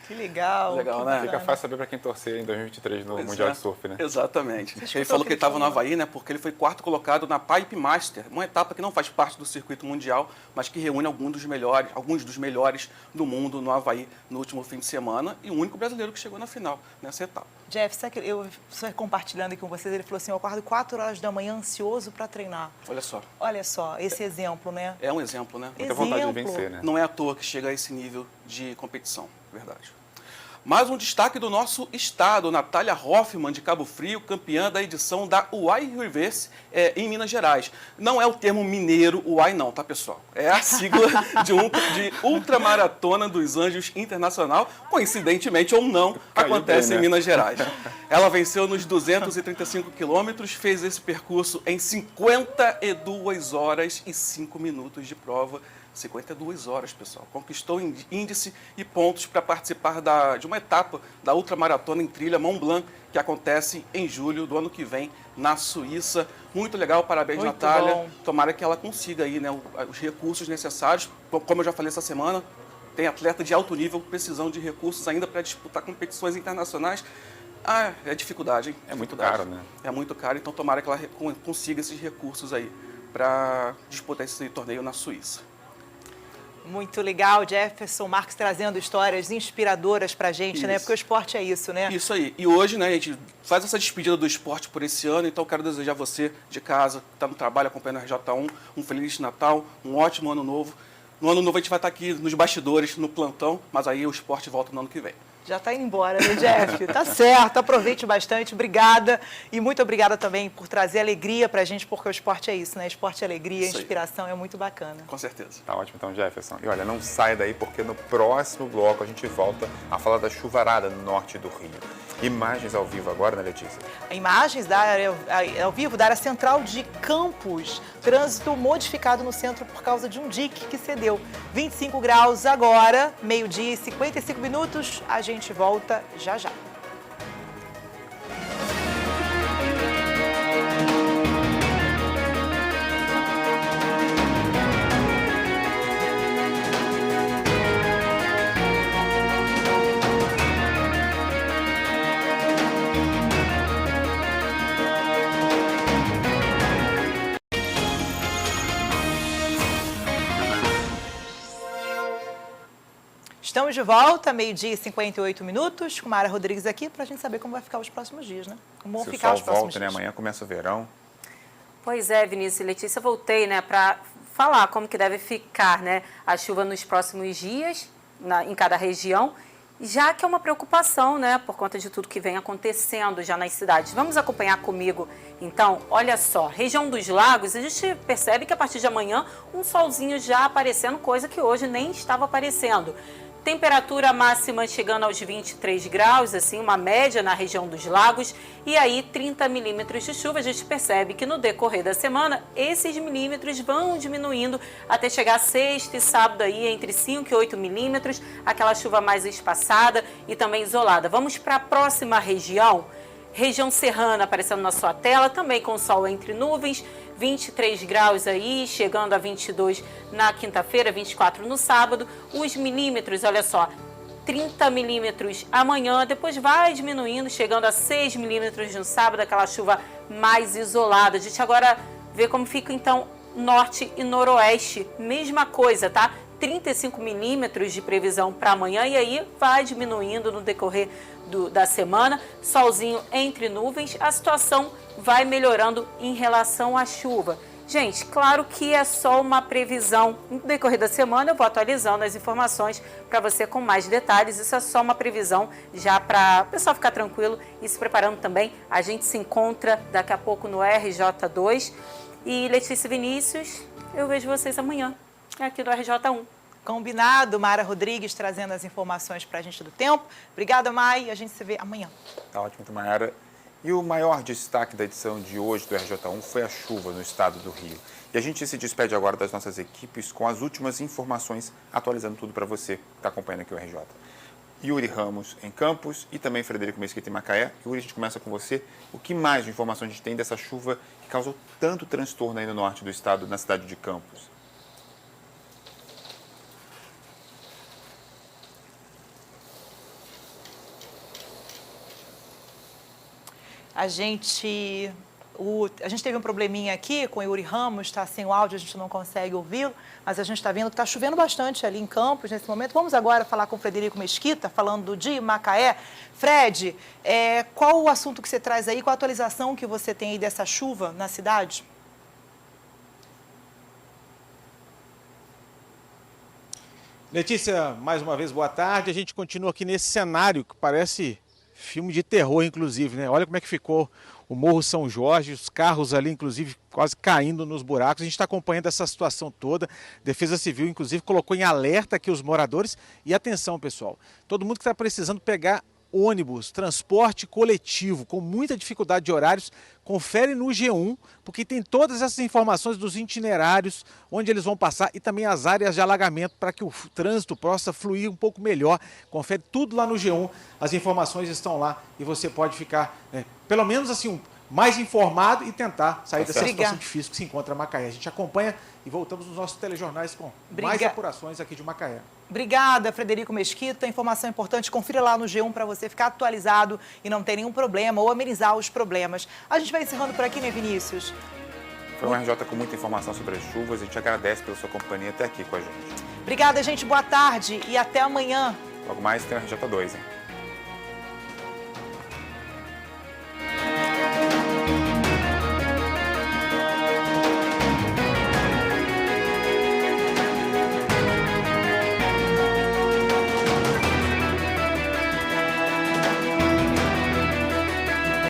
Que legal. Legal, que né? Fica fácil saber para quem torcer em 2023 no Pois Mundial é. de Surf, né? Exatamente. Você Ele escutou falou o que que ele estava ele no falou? Havaí, né? Porque ele foi quarto colocado na Pipe Master, uma etapa que não faz parte do circuito mundial, mas que reúne alguns dos melhores do mundo no Havaí no último fim de semana e o único brasileiro que chegou na final nessa etapa. Jeff, sabe que eu só compartilhando aqui com vocês, ele falou assim, eu acordo 4 horas da manhã ansioso para treinar. Olha só. Olha só, esse exemplo, né? É um exemplo, né? Muita vontade de vencer, né? Não é à toa que chega a esse nível de competição, verdade. Mais um destaque do nosso estado, Natália Hoffman, de Cabo Frio, campeã da edição da UAI Reverse em Minas Gerais. Não é o termo mineiro UAI não, tá, pessoal? É a sigla de Ultramaratona dos Anjos Internacional, coincidentemente ou não, acontece bem, né? em Minas Gerais. Ela venceu nos 235 quilômetros, fez esse percurso em 52 horas e 5 minutos de prova. 52 horas, pessoal. Conquistou índice e pontos para participar de uma etapa da ultramaratona em trilha Mont Blanc, que acontece em julho do ano que vem, na Suíça. Muito legal, parabéns, Muito Natália. bom. Tomara que ela consiga aí, né, os recursos necessários. Como eu já falei essa semana, tem atleta de alto nível precisando de recursos ainda para disputar competições internacionais. Ah, é dificuldade, hein? É muito Dificuldade. caro, né? É muito caro, então tomara que ela consiga esses recursos aí para disputar esse torneio na Suíça. Muito legal, Jefferson Marques trazendo histórias inspiradoras pra gente, né? Isso. Porque o esporte é isso, né? Isso aí. E hoje, né, a gente faz essa despedida do esporte por esse ano, então eu quero desejar a você de casa, que está no trabalho acompanhando a RJ1, um Feliz Natal, um ótimo ano novo. No ano novo a gente vai estar aqui nos bastidores, no plantão, mas aí o esporte volta no ano que vem. Já está indo embora, né, Jeff? Tá certo, aproveite bastante, obrigada. E muito obrigada também por trazer alegria pra gente, porque o esporte é isso, né? Esporte é alegria, Isso aí. inspiração, é muito bacana. Com certeza. Tá ótimo então, Jefferson. E olha, não saia daí porque no próximo bloco a gente volta a falar da chuvarada no norte do Rio. Imagens ao vivo agora, né, Letícia? Imagens da área, ao vivo da área central de Campos. Trânsito modificado no centro por causa de um dique que cedeu. 25 graus agora, meio-dia e 55 minutos. A gente volta já já. Estamos de volta, meio-dia e 58 minutos, com Mara Rodrigues aqui, para a gente saber como vai ficar os próximos dias, né? Como vão Se ficar o os sol próximos volta, né? dias. Amanhã começa o verão. Pois é, Vinícius e Letícia, voltei, né, para falar como que deve ficar, né, a chuva nos próximos dias em cada região, já que é uma preocupação, né, por conta de tudo que vem acontecendo já nas cidades. Vamos acompanhar comigo, então, olha só, região dos lagos, a gente percebe que a partir de amanhã um solzinho já aparecendo, coisa que hoje nem estava aparecendo. Temperatura máxima chegando aos 23 graus, assim, uma média na região dos lagos, e aí 30 milímetros de chuva. A gente percebe que no decorrer da semana, esses milímetros vão diminuindo até chegar sexta e sábado aí entre 5 e 8 milímetros, aquela chuva mais espaçada e também isolada. Vamos para a próxima região. Região serrana aparecendo na sua tela, também com sol entre nuvens, 23 graus aí, chegando a 22 na quinta-feira, 24 no sábado. Os milímetros, olha só, 30 milímetros amanhã, depois vai diminuindo, chegando a 6 milímetros no sábado, aquela chuva mais isolada. A gente agora vê como fica então norte e noroeste, mesma coisa, tá? 35 milímetros de previsão para amanhã e aí vai diminuindo no decorrer da semana, solzinho entre nuvens, a situação vai melhorando em relação à chuva. Gente, claro que é só uma previsão. No decorrer da semana eu vou atualizando as informações para você com mais detalhes. Isso é só uma previsão já para o pessoal ficar tranquilo e se preparando também. A gente se encontra daqui a pouco no RJ2. E Letícia e Vinícius, eu vejo vocês amanhã aqui do RJ1. Combinado, Mara Rodrigues trazendo as informações para a gente do tempo. Obrigada, Mai, a gente se vê amanhã. Tá ótimo, Mayara. E o maior destaque da edição de hoje do RJ1 foi a chuva no estado do Rio. E a gente se despede agora das nossas equipes com as últimas informações, atualizando tudo para você que está acompanhando aqui o RJ. Yuri Ramos em Campos e também Frederico Mesquita em Macaé. Yuri, a gente começa com você. O que mais de informação a gente tem dessa chuva que causou tanto transtorno aí no norte do estado, na cidade de Campos? A gente teve um probleminha aqui com o Yuri Ramos, está sem o áudio, a gente não consegue ouvi-lo, mas a gente está vendo que está chovendo bastante ali em Campos nesse momento. Vamos agora falar com o Frederico Mesquita, falando de Macaé. Fred, qual o assunto que você traz aí, qual a atualização que você tem aí dessa chuva na cidade? Letícia, mais uma vez, boa tarde. A gente continua aqui nesse cenário que parece filme de terror, inclusive, né? Olha como é que ficou o Morro São Jorge, os carros ali, inclusive, quase caindo nos buracos. A gente está acompanhando essa situação toda. Defesa Civil, inclusive, colocou em alerta aqui os moradores. E atenção, pessoal, todo mundo que está precisando pegar ônibus, transporte coletivo, com muita dificuldade de horários, confere no G1, porque tem todas essas informações dos itinerários, onde eles vão passar e também as áreas de alagamento para que o trânsito possa fluir um pouco melhor. Confere tudo lá no G1, as informações estão lá e você pode ficar, pelo menos assim, mais informado e tentar sair dessa situação difícil que se encontra em Macaé. A gente acompanha e voltamos nos nossos telejornais com mais apurações aqui de Macaé. Obrigada, Frederico Mesquita. Informação importante, confira lá no G1 para você ficar atualizado e não ter nenhum problema ou amenizar os problemas. A gente vai encerrando por aqui, né, Vinícius? Foi um RJ com muita informação sobre as chuvas. A gente agradece pela sua companhia até aqui com a gente. Obrigada, gente. Boa tarde e até amanhã. Logo mais tem o RJ2, hein?